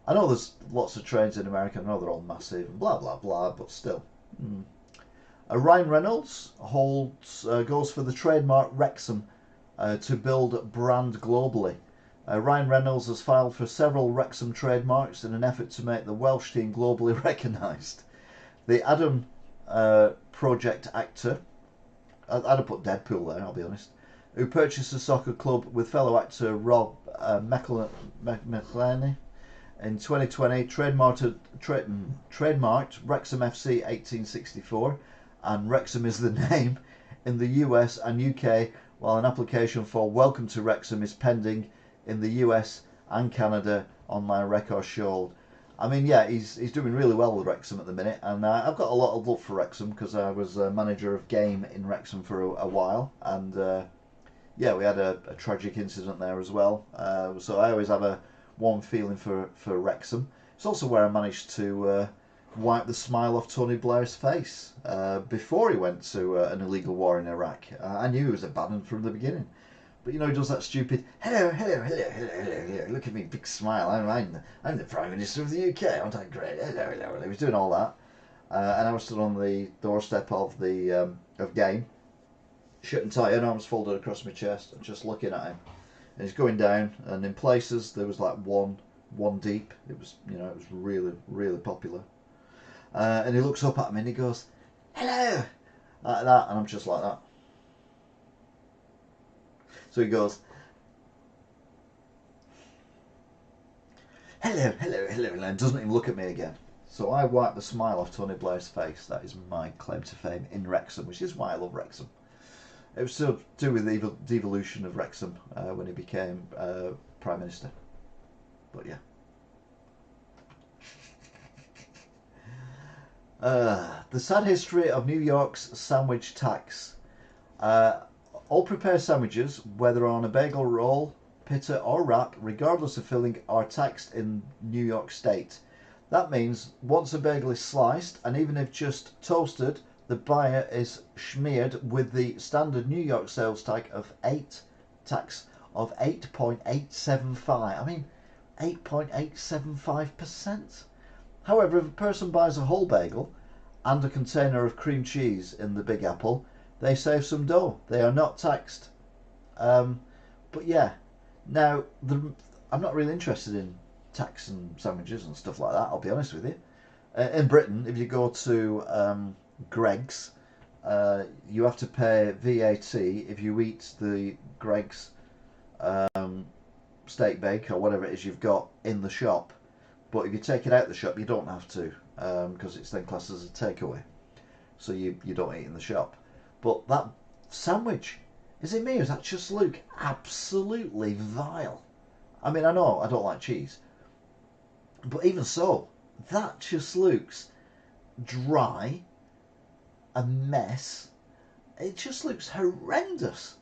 know there's lots of trains in America. I know they're all massive and blah blah blah, but still. Ryan Reynolds goes for the trademark Wrexham to build brand globally. Ryan Reynolds has filed for several Wrexham trademarks in an effort to make the Welsh team globally recognised. The Adam Project actor, I'd have put Deadpool there, I'll be honest, who purchased a soccer club with fellow actor Rob McElhenney in 2020, trademarked Wrexham FC 1864, and Wrexham is the name in the US and UK, while an application for Welcome to Wrexham is pending in the US and Canada, online records showed. I mean, yeah, he's doing really well with Wrexham at the minute, and I've got a lot of love for Wrexham because I was manager of game in Wrexham for a while, and yeah, we had a tragic incident there as well. So I always have a warm feeling for Wrexham. It's also where I managed to wipe the smile off Tony Blair's face before he went to an illegal war in Iraq. I knew he was a bad one from the beginning. But you know, he does that stupid hello, hello, hello, hello, hello, hello. Look at me, big smile. I'm the Prime Minister of the UK. Aren't I great? Hello, hello, hello. He was doing all that, and I was stood on the doorstep of the of game, shirt and tie, and arms folded across my chest, and just looking at him. And he's going down, and in places there was like one deep. It was, you know, it was really, really popular. And he looks up at me and he goes, hello, like that, and I'm just like that. So he goes, hello, hello, hello, and doesn't even look at me again. So I wipe the smile off Tony Blair's face. That is my claim to fame in Wrexham, which is why I love Wrexham. It was to do with the devolution of Wrexham when he became Prime Minister. But yeah. The sad history of New York's sandwich tax. All prepared sandwiches, whether on a bagel roll, pita or wrap, regardless of filling, are taxed in New York State. That means once a bagel is sliced, and even if just toasted, the buyer is smeared with the standard New York sales tax of 8.875. I mean, 8.875%. However, if a person buys a whole bagel and a container of cream cheese in the Big Apple, they save some dough. They are not taxed. But yeah, now I'm not really interested in tax and sandwiches and stuff like that, I'll be honest with you. In Britain, if you go to Greggs, you have to pay VAT if you eat the Greggs steak bake or whatever it is you've got in the shop. But if you take it out of the shop, you don't have to, because it's then classed as a takeaway. So you don't eat in the shop. But that sandwich, is it me or is that just Luke? Absolutely vile. I mean, I know I don't like cheese, but even so, that just looks dry, a mess. It just looks horrendous.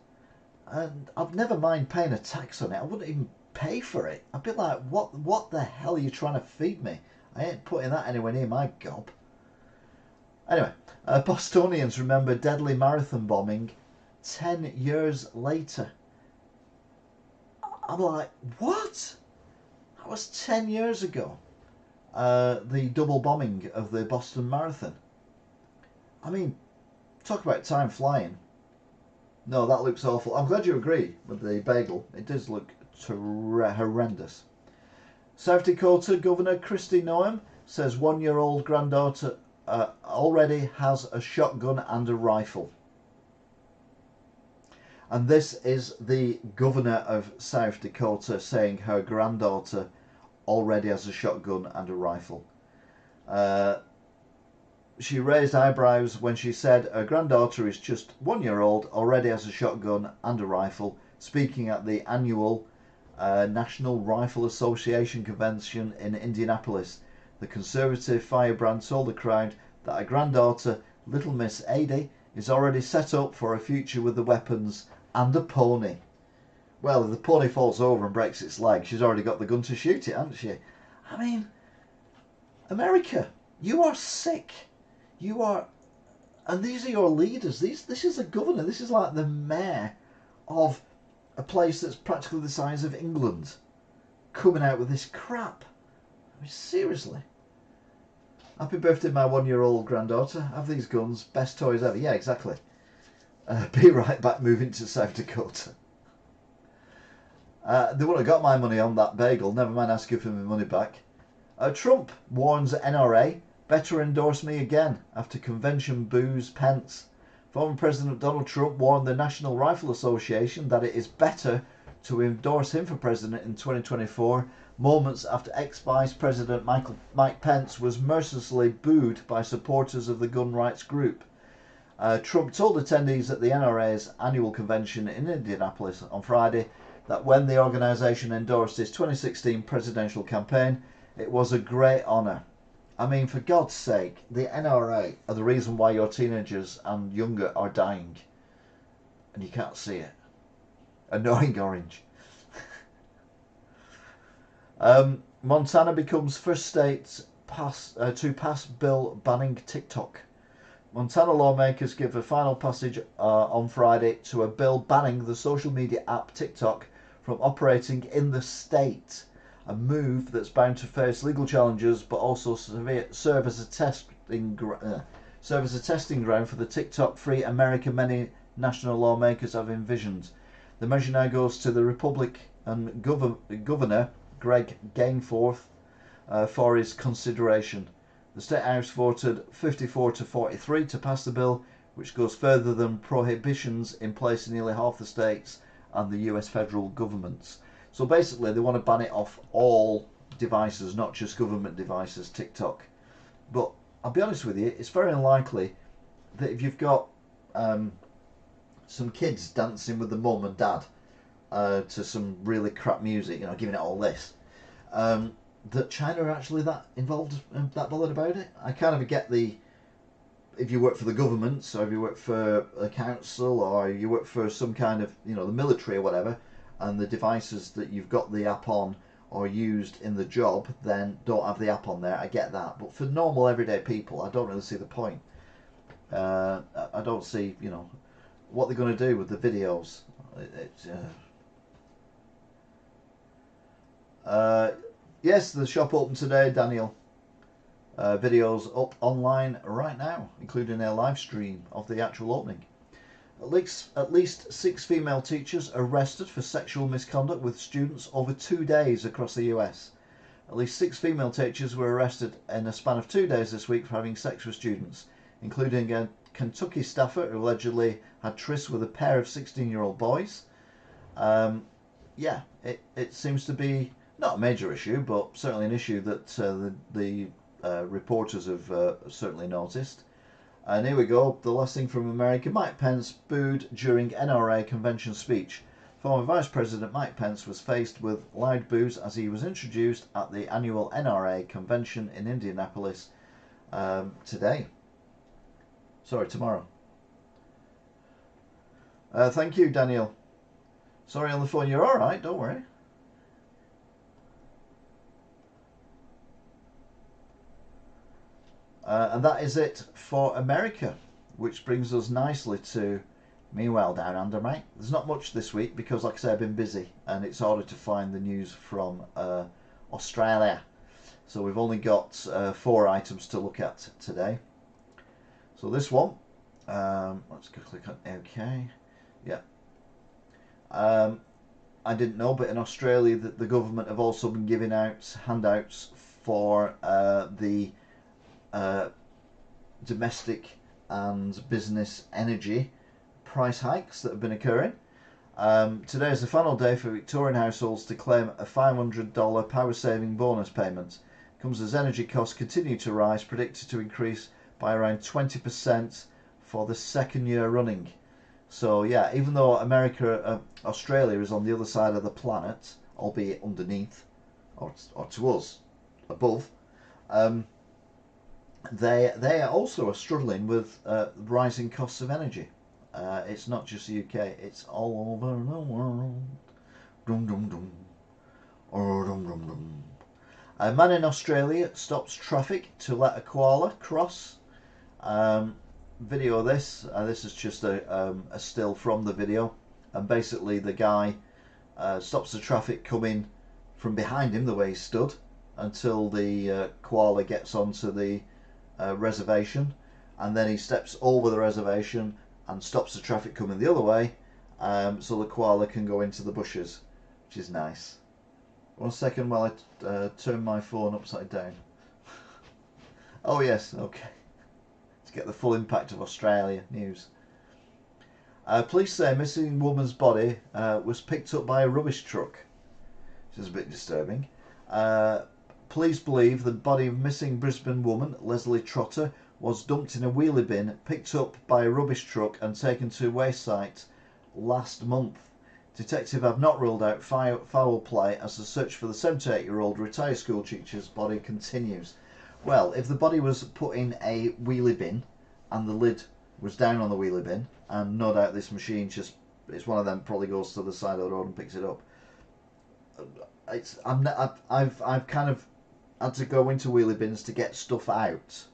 And I'd never mind paying a tax on it. I wouldn't even pay for it. I'd be like, what the hell are you trying to feed me? I ain't putting that anywhere near my gob. Anyway, Bostonians remember deadly marathon bombing 10 years later. I'm like, what? That was 10 years ago. The double bombing of the Boston Marathon. I mean, talk about time flying. No, that looks awful. I'm glad you agree with the bagel. It does look horrendous. South Dakota Governor Kristi Noem says 1-year-old granddaughter already has a shotgun and a rifle. And this is the governor of South Dakota saying her granddaughter already has a shotgun and a rifle. She raised eyebrows when she said her granddaughter is just 1 year old, already has a shotgun and a rifle. Speaking at the annual National Rifle Association convention in Indianapolis, the conservative firebrand told the crowd that her granddaughter, Little Miss Adie, is already set up for a future with the weapons and a pony. Well, if the pony falls over and breaks its leg, she's already got the gun to shoot it, hasn't she? I mean, America, you are sick. You are, and these are your leaders. This is the governor. This is like the mayor of a place that's practically the size of England, coming out with this crap. I mean, seriously. Happy birthday, my 1-year-old granddaughter. Have these guns. Best toys ever. Yeah, exactly. Be right back moving to South Dakota. They wouldn't have got my money on that bagel. Never mind asking for my money back. Trump warns NRA, better endorse me again after convention boos Pence. Former President Donald Trump warned the National Rifle Association that it is better to endorse him for president in 2024, moments after ex-Vice President Mike Pence was mercilessly booed by supporters of the gun rights group. Trump told attendees at the NRA's annual convention in Indianapolis on Friday that when the organisation endorsed his 2016 presidential campaign, it was a great honour. I mean, for God's sake, the NRA are the reason why your teenagers and younger are dying. And you can't see it. Annoying orange. Montana becomes first state to pass bill banning TikTok. Montana lawmakers give a final passage on Friday to a bill banning the social media app TikTok from operating in the state. A move that's bound to face legal challenges, but also serve as a testing ground for the TikTok-free America many national lawmakers have envisioned. The measure now goes to the Republican Governor Greg Gainforth for his consideration. The State House voted 54 to 43 to pass the bill, which goes further than prohibitions in place in nearly half the states and the US federal governments. So basically they want to ban it off all devices, not just government devices, TikTok. But I'll be honest with you, it's very unlikely that if you've got some kids dancing with the mum and dad to some really crap music, you know, giving it all this, that China are actually that involved and that bothered about it. I kind of get if you work for the government, or if you work for a council, or you work for some kind of, you know, the military or whatever, and the devices that you've got the app on or used in the job then don't have the app on there. I get that, but for normal everyday people, I don't really see the point. I don't see, you know, what they're going to do with the videos. Yes, the shop opened today, Daniel. Videos up online right now, including a live stream of the actual opening. At least 6 female teachers arrested for sexual misconduct with students over 2 days across the US. At least 6 female teachers were arrested in a span of 2 days this week for having sex with students, including a Kentucky staffer who allegedly had trysts with a pair of 16-year-old boys. Yeah, it seems to be not a major issue, but certainly an issue that the reporters have certainly noticed. And here we go, the last thing from America. Mike Pence booed during NRA convention speech. Former Vice President Mike Pence was faced with loud boos as he was introduced at the annual NRA convention in Indianapolis tomorrow. Thank you, Daniel. Sorry on the phone, you're alright, don't worry. And that is it for America, which brings us nicely to meanwhile down under, mate. There's not much this week because, like I say, I've been busy and it's harder to find the news from Australia. So we've only got 4 items to look at today. So this one, let's go click on OK. Yeah. I didn't know, but in Australia that the government have also been giving out handouts for the domestic and business energy price hikes that have been occurring. Today is the final day for Victorian households to claim a $500 power saving bonus payment. It comes as energy costs continue to rise, predicted to increase by around 20% for the 2nd year running. So yeah, even though Australia is on the other side of the planet, albeit underneath, or to us, above, um, they also are struggling with rising costs of energy. It's not just the UK; it's all over the world. Dum dum dum. Oh, dum dum dum. A man in Australia stops traffic to let a koala cross. Um, Video this. This is just a still from the video, and basically the guy stops the traffic coming from behind him the way he stood until the koala gets onto the reservation, and then he steps over the reservation and stops the traffic coming the other way, so the koala can go into the bushes, which is nice. 1 second while I turn my phone upside down. Oh yes, okay. To get the full impact of Australia news. Police say missing woman's body was picked up by a rubbish truck, which is a bit disturbing. Police believe the body of missing Brisbane woman Leslie Trotter was dumped in a wheelie bin, picked up by a rubbish truck and taken to a waste site last month. Detectives have not ruled out foul play as the search for the 78-year-old retired school teacher's body continues. Well, if the body was put in a wheelie bin and the lid was down on the wheelie bin, and no doubt this machine it's one of them, probably goes to the side of the road and picks it up. I've kind of had to go into wheelie bins to get stuff out.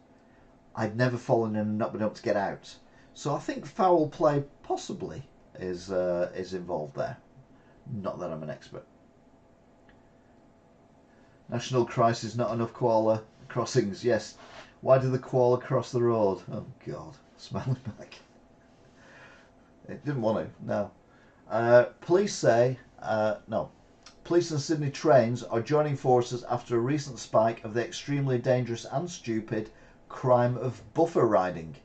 I'd never fallen in and not been able to get out. So I think foul play possibly is involved there. Not that I'm an expert. National crisis, not enough koala crossings. Yes. Why did the koala cross the road? Oh God, smiling back. It didn't want to. No. Police say no. Police and Sydney Trains are joining forces after a recent spike of the extremely dangerous and stupid crime of buffer riding.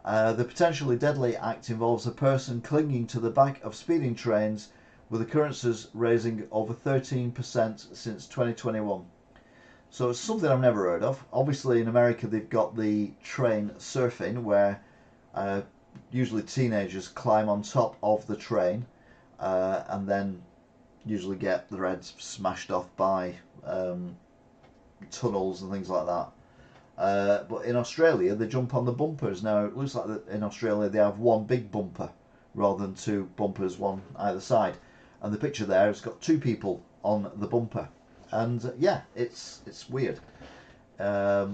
The potentially deadly act involves a person clinging to the back of speeding trains, with occurrences raising over 13% since 2021. So it's something I've never heard of. Obviously in America they've got the train surfing, where usually teenagers climb on top of the train and then usually get their heads smashed off by tunnels and things like that. But in Australia they jump on the bumpers. Now it looks like that in Australia they have one big bumper rather than two bumpers, one either side, and the picture there has got two people on the bumper, and yeah, it's weird. I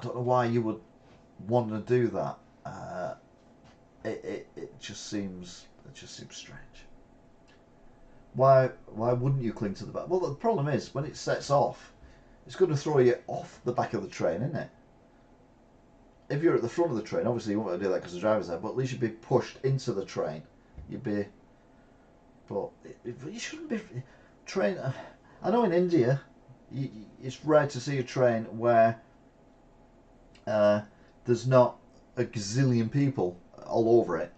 don't know why you would want to do that. It just seems strange. Why wouldn't you cling to the back? Well, the problem is when it sets off, it's going to throw you off the back of the train, isn't it? If you're at the front of the train, obviously you won't want to do that because the driver's there, but at least you'd be pushed into the train. You'd be, but you shouldn't be. Train. I know in India, it's rare to see a train where there's not a gazillion people all over it,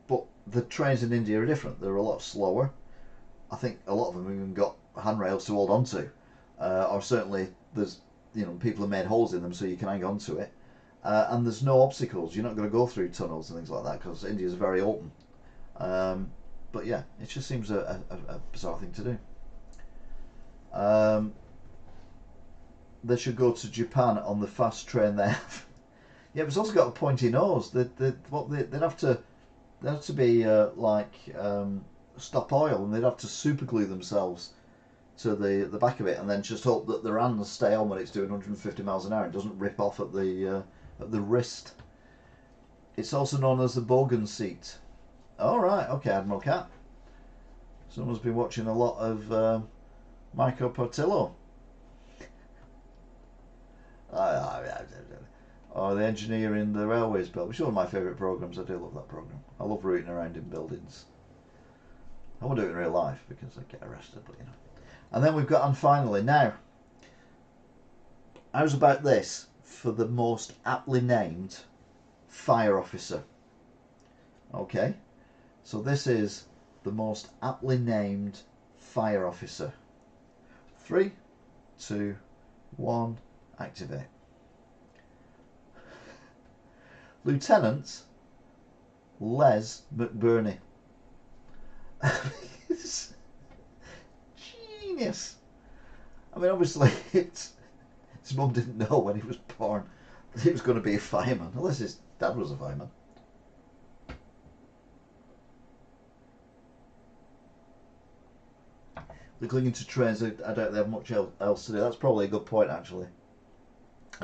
but the trains in India are different. They're a lot slower. I think a lot of them have even got handrails to hold on to, or certainly there's people have made holes in them so you can hang on to it, and there's no obstacles. You're not going to go through tunnels and things like that because India is very open. But yeah, it just seems a bizarre thing to do. They should go to Japan on the fast train they have. Yeah, but it's also got a pointy nose. They'd have to be like stop oil, and they'd have to super glue themselves to the back of it, and then just hope that their hands stay on when it's doing 150 miles an hour and doesn't rip off at the wrist. It's also known as the Bogan seat. All right, okay, Admiral Cat. Someone's been watching a lot of Michael Portillo. Or the engineer in the railways belt, which is one of my favourite programmes. I do love that programme. I love rooting around in buildings. I won't do it in real life because I get arrested, but And then we've got, and finally, now, how's about this for the most aptly named fire officer? Okay, so this is the most aptly named fire officer. 3, 2, 1, activate. Lieutenant Les McBurney. It's genius. I mean, obviously, his mum didn't know when he was born that he was going to be a fireman, unless his dad was a fireman. They're clinging to trains. I don't have much else to do. That's probably a good point, actually.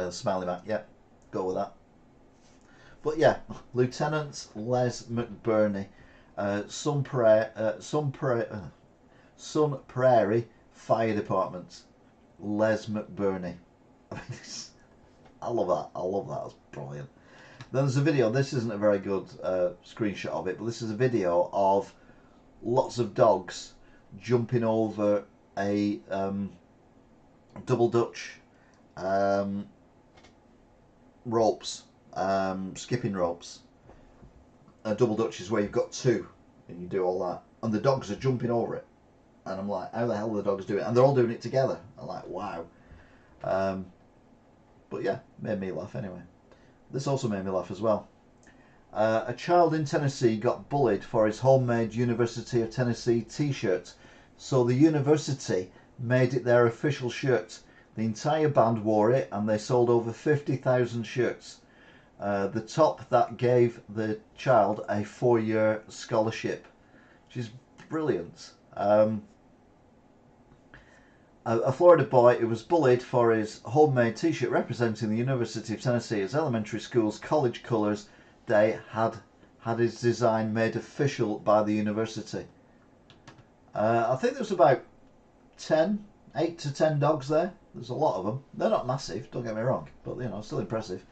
Smiley Mac, yeah, go with that. But yeah, Lieutenant Les McBurney, Sun Prairie Fire Department, Les McBurney. I mean, I love that. I love that. That's brilliant. Then there's a video. This isn't a very good screenshot of it, but this is a video of lots of dogs jumping over a double Dutch ropes, skipping ropes. A double Dutch is where you've got two and you do all that, and the dogs are jumping over it. And I'm like, how the hell are the dogs doing it? And they're all doing it together. I'm like, wow. But yeah, made me laugh anyway. This also made me laugh as well. A child in Tennessee got bullied for his homemade University of Tennessee t-shirt. So the university made it their official shirt. The entire band wore it and they sold over 50,000 shirts. The top that gave the child a 4-year scholarship, which is brilliant. A Florida boy who was bullied for his homemade t-shirt representing the University of Tennessee as elementary school's college colours day had his design made official by the university. I think there was about 8 to 10 dogs there. There's a lot of them. They're not massive, don't get me wrong, but you know, still impressive.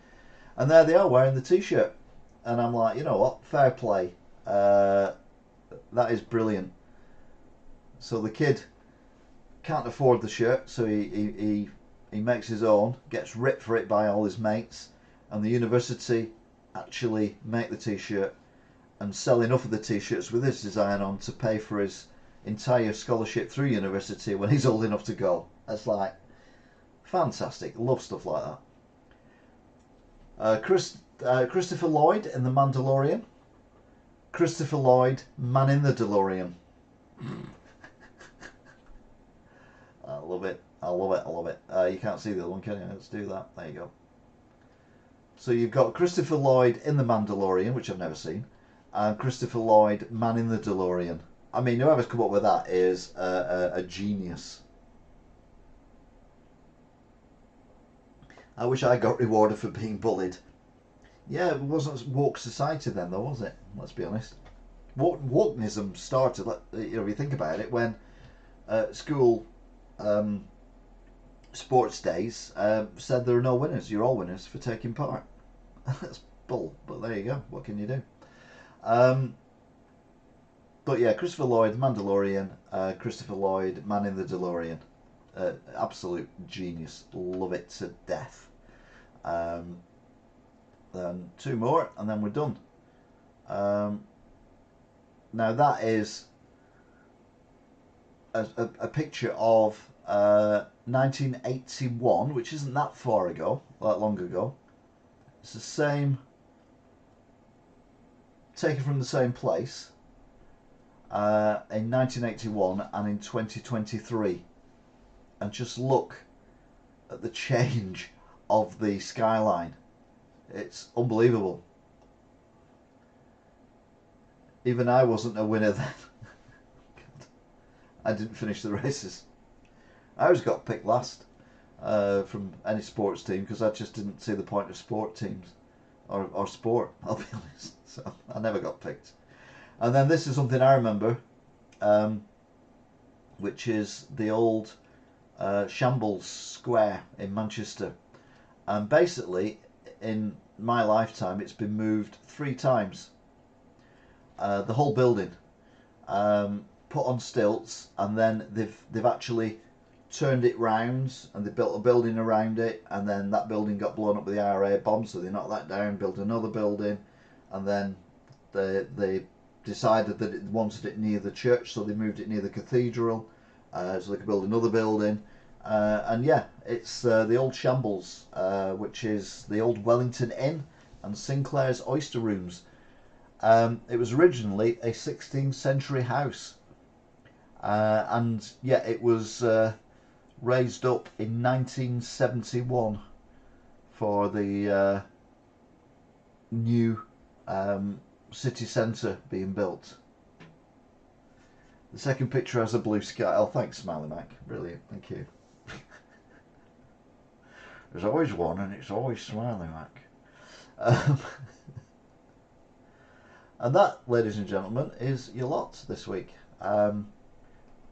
And there they are wearing the t-shirt. And I'm like, you know what, fair play. That is brilliant. So the kid can't afford the shirt, so he makes his own, gets ripped for it by all his mates, and the university actually make the t-shirt and sell enough of the t-shirts with his design on to pay for his entire scholarship through university when he's old enough to go. That's like fantastic. Love stuff like that. Christopher Lloyd in The Mandalorian. Christopher Lloyd, man in the DeLorean. I love it. I love it. I love it. You can't see the other one, can you? Let's do that. There you go. So you've got Christopher Lloyd in The Mandalorian, which I've never seen, and Christopher Lloyd, man in the DeLorean. I mean, whoever's come up with that is a genius. I wish I got rewarded for being bullied. Yeah, it wasn't woke society then, though, was it? Let's be honest. Wokenism started, you know, if you think about it, when school sports days said there are no winners. You're all winners for taking part. That's bull, but there you go. What can you do? But yeah, Christopher Lloyd, Mandalorian, Christopher Lloyd, Man in the DeLorean. Absolute genius. Love it to death. Then 2 more and then we're done. Now that is a picture of 1981, which isn't that far ago, that long ago. It's the same, taken from the same place in 1981 and in 2023. And just look at the change of the skyline. It's unbelievable. Even I wasn't a winner then. I didn't finish the races. I always got picked last from any sports team because I just didn't see the point of sport teams or sport, I'll be honest. So I never got picked. And then this is something I remember, which is the old Shambles Square in Manchester. And basically, in my lifetime, it's been moved 3 times. The whole building put on stilts, and then they've actually turned it round, and they built a building around it, and then that building got blown up with the IRA bomb, so they knocked that down, built another building, and then they decided that it wanted it near the church, so they moved it near the cathedral, so they could build another building. And yeah, it's the old Shambles, which is the old Wellington Inn and Sinclair's Oyster Rooms. It was originally a 16th century house, and yeah, it was raised up in 1971 for the new city centre being built. The second picture has a blue sky. Oh, thanks, Smiley Mac. Brilliant, thank you. There's always one, and it's always Smiley Mac. And that, ladies and gentlemen, is your lot this week. Bearing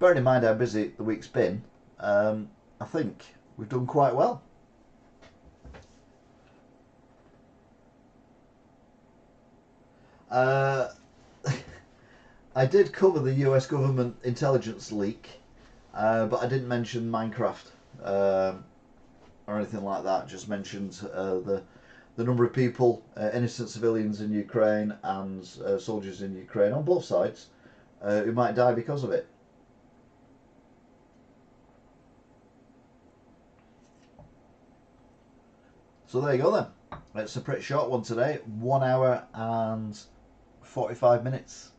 in mind how busy the week's been, I think we've done quite well. I did cover the US government intelligence leak, but I didn't mention Minecraft or anything like that. Just mentioned the number of people, innocent civilians in Ukraine and soldiers in Ukraine on both sides, who might die because of it. So there you go then. It's a pretty short one today, 1 hour and 45 minutes,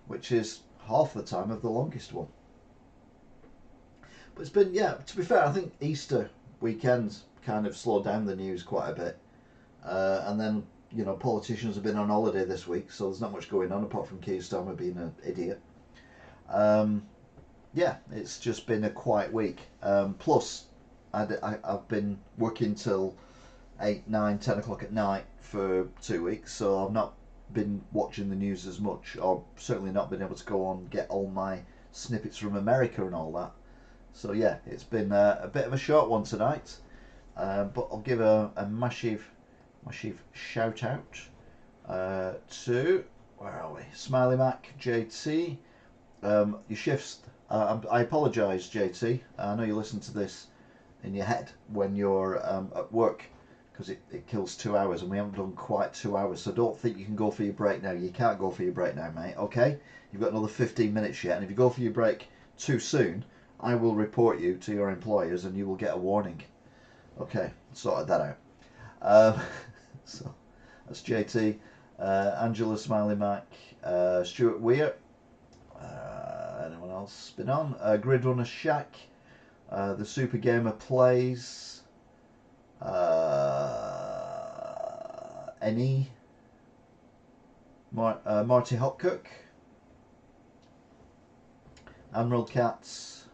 which is half the time of the longest one. But it's been, yeah, to be fair, I think Easter weekend kind of slowed down the news quite a bit. And then, you know, politicians have been on holiday this week, so there's not much going on apart from Keir Starmer being an idiot. Yeah, it's just been a quiet week. Plus, I've been working till 8, 9, 10 o'clock at night for 2 weeks, so I've not been watching the news as much, or certainly not been able to go on get all my snippets from America and all that. So yeah, it's been a bit of a short one tonight, but I'll give a massive shout out to, where are we? Smiley Mac, JT. Your shifts. I apologise, JT. I know you listen to this in your head when you're at work, because it kills 2 hours, and we haven't done quite 2 hours. So don't think you can go for your break now. You can't go for your break now, mate. Okay, you've got another 15 minutes yet, and if you go for your break too soon, I will report you to your employers, and you will get a warning. Okay, sorted that out. So that's JT, Angela, Smiley Mac, Stuart Weir. Anyone else been on? Gridrunner Shack, the Super Gamer Plays, Any, Marty Hopcook, Admiral Cats,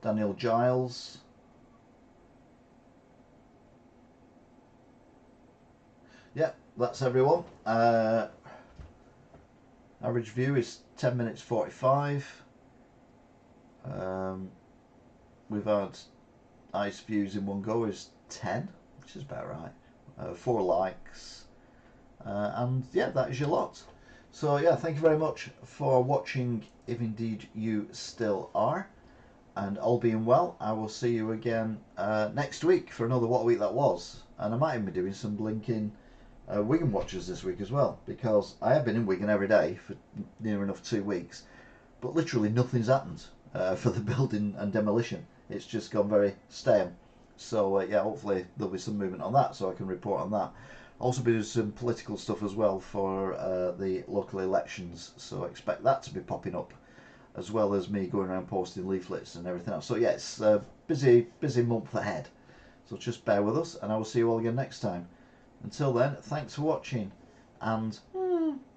Daniel Giles, yeah, that's everyone. Average view is 10 minutes 45. We've had ice views in one go is 10, which is about right. 4 likes, and yeah, that is your lot. So yeah, thank you very much for watching, if indeed you still are, and all being well, I will see you again next week for another What a Week That Was, and I might even be doing some blinking Wigan watches this week as well, because I have been in Wigan every day for near enough 2 weeks, but literally nothing's happened for the building and demolition. It's just gone very stale. So yeah, hopefully there'll be some movement on that, so I can report on that. Also be doing some political stuff as well for the local elections, so I expect that to be popping up, as well as me going around posting leaflets and everything else. So yeah, it's a busy month ahead, so just bear with us, and I will see you all again next time. Until then, thanks for watching, and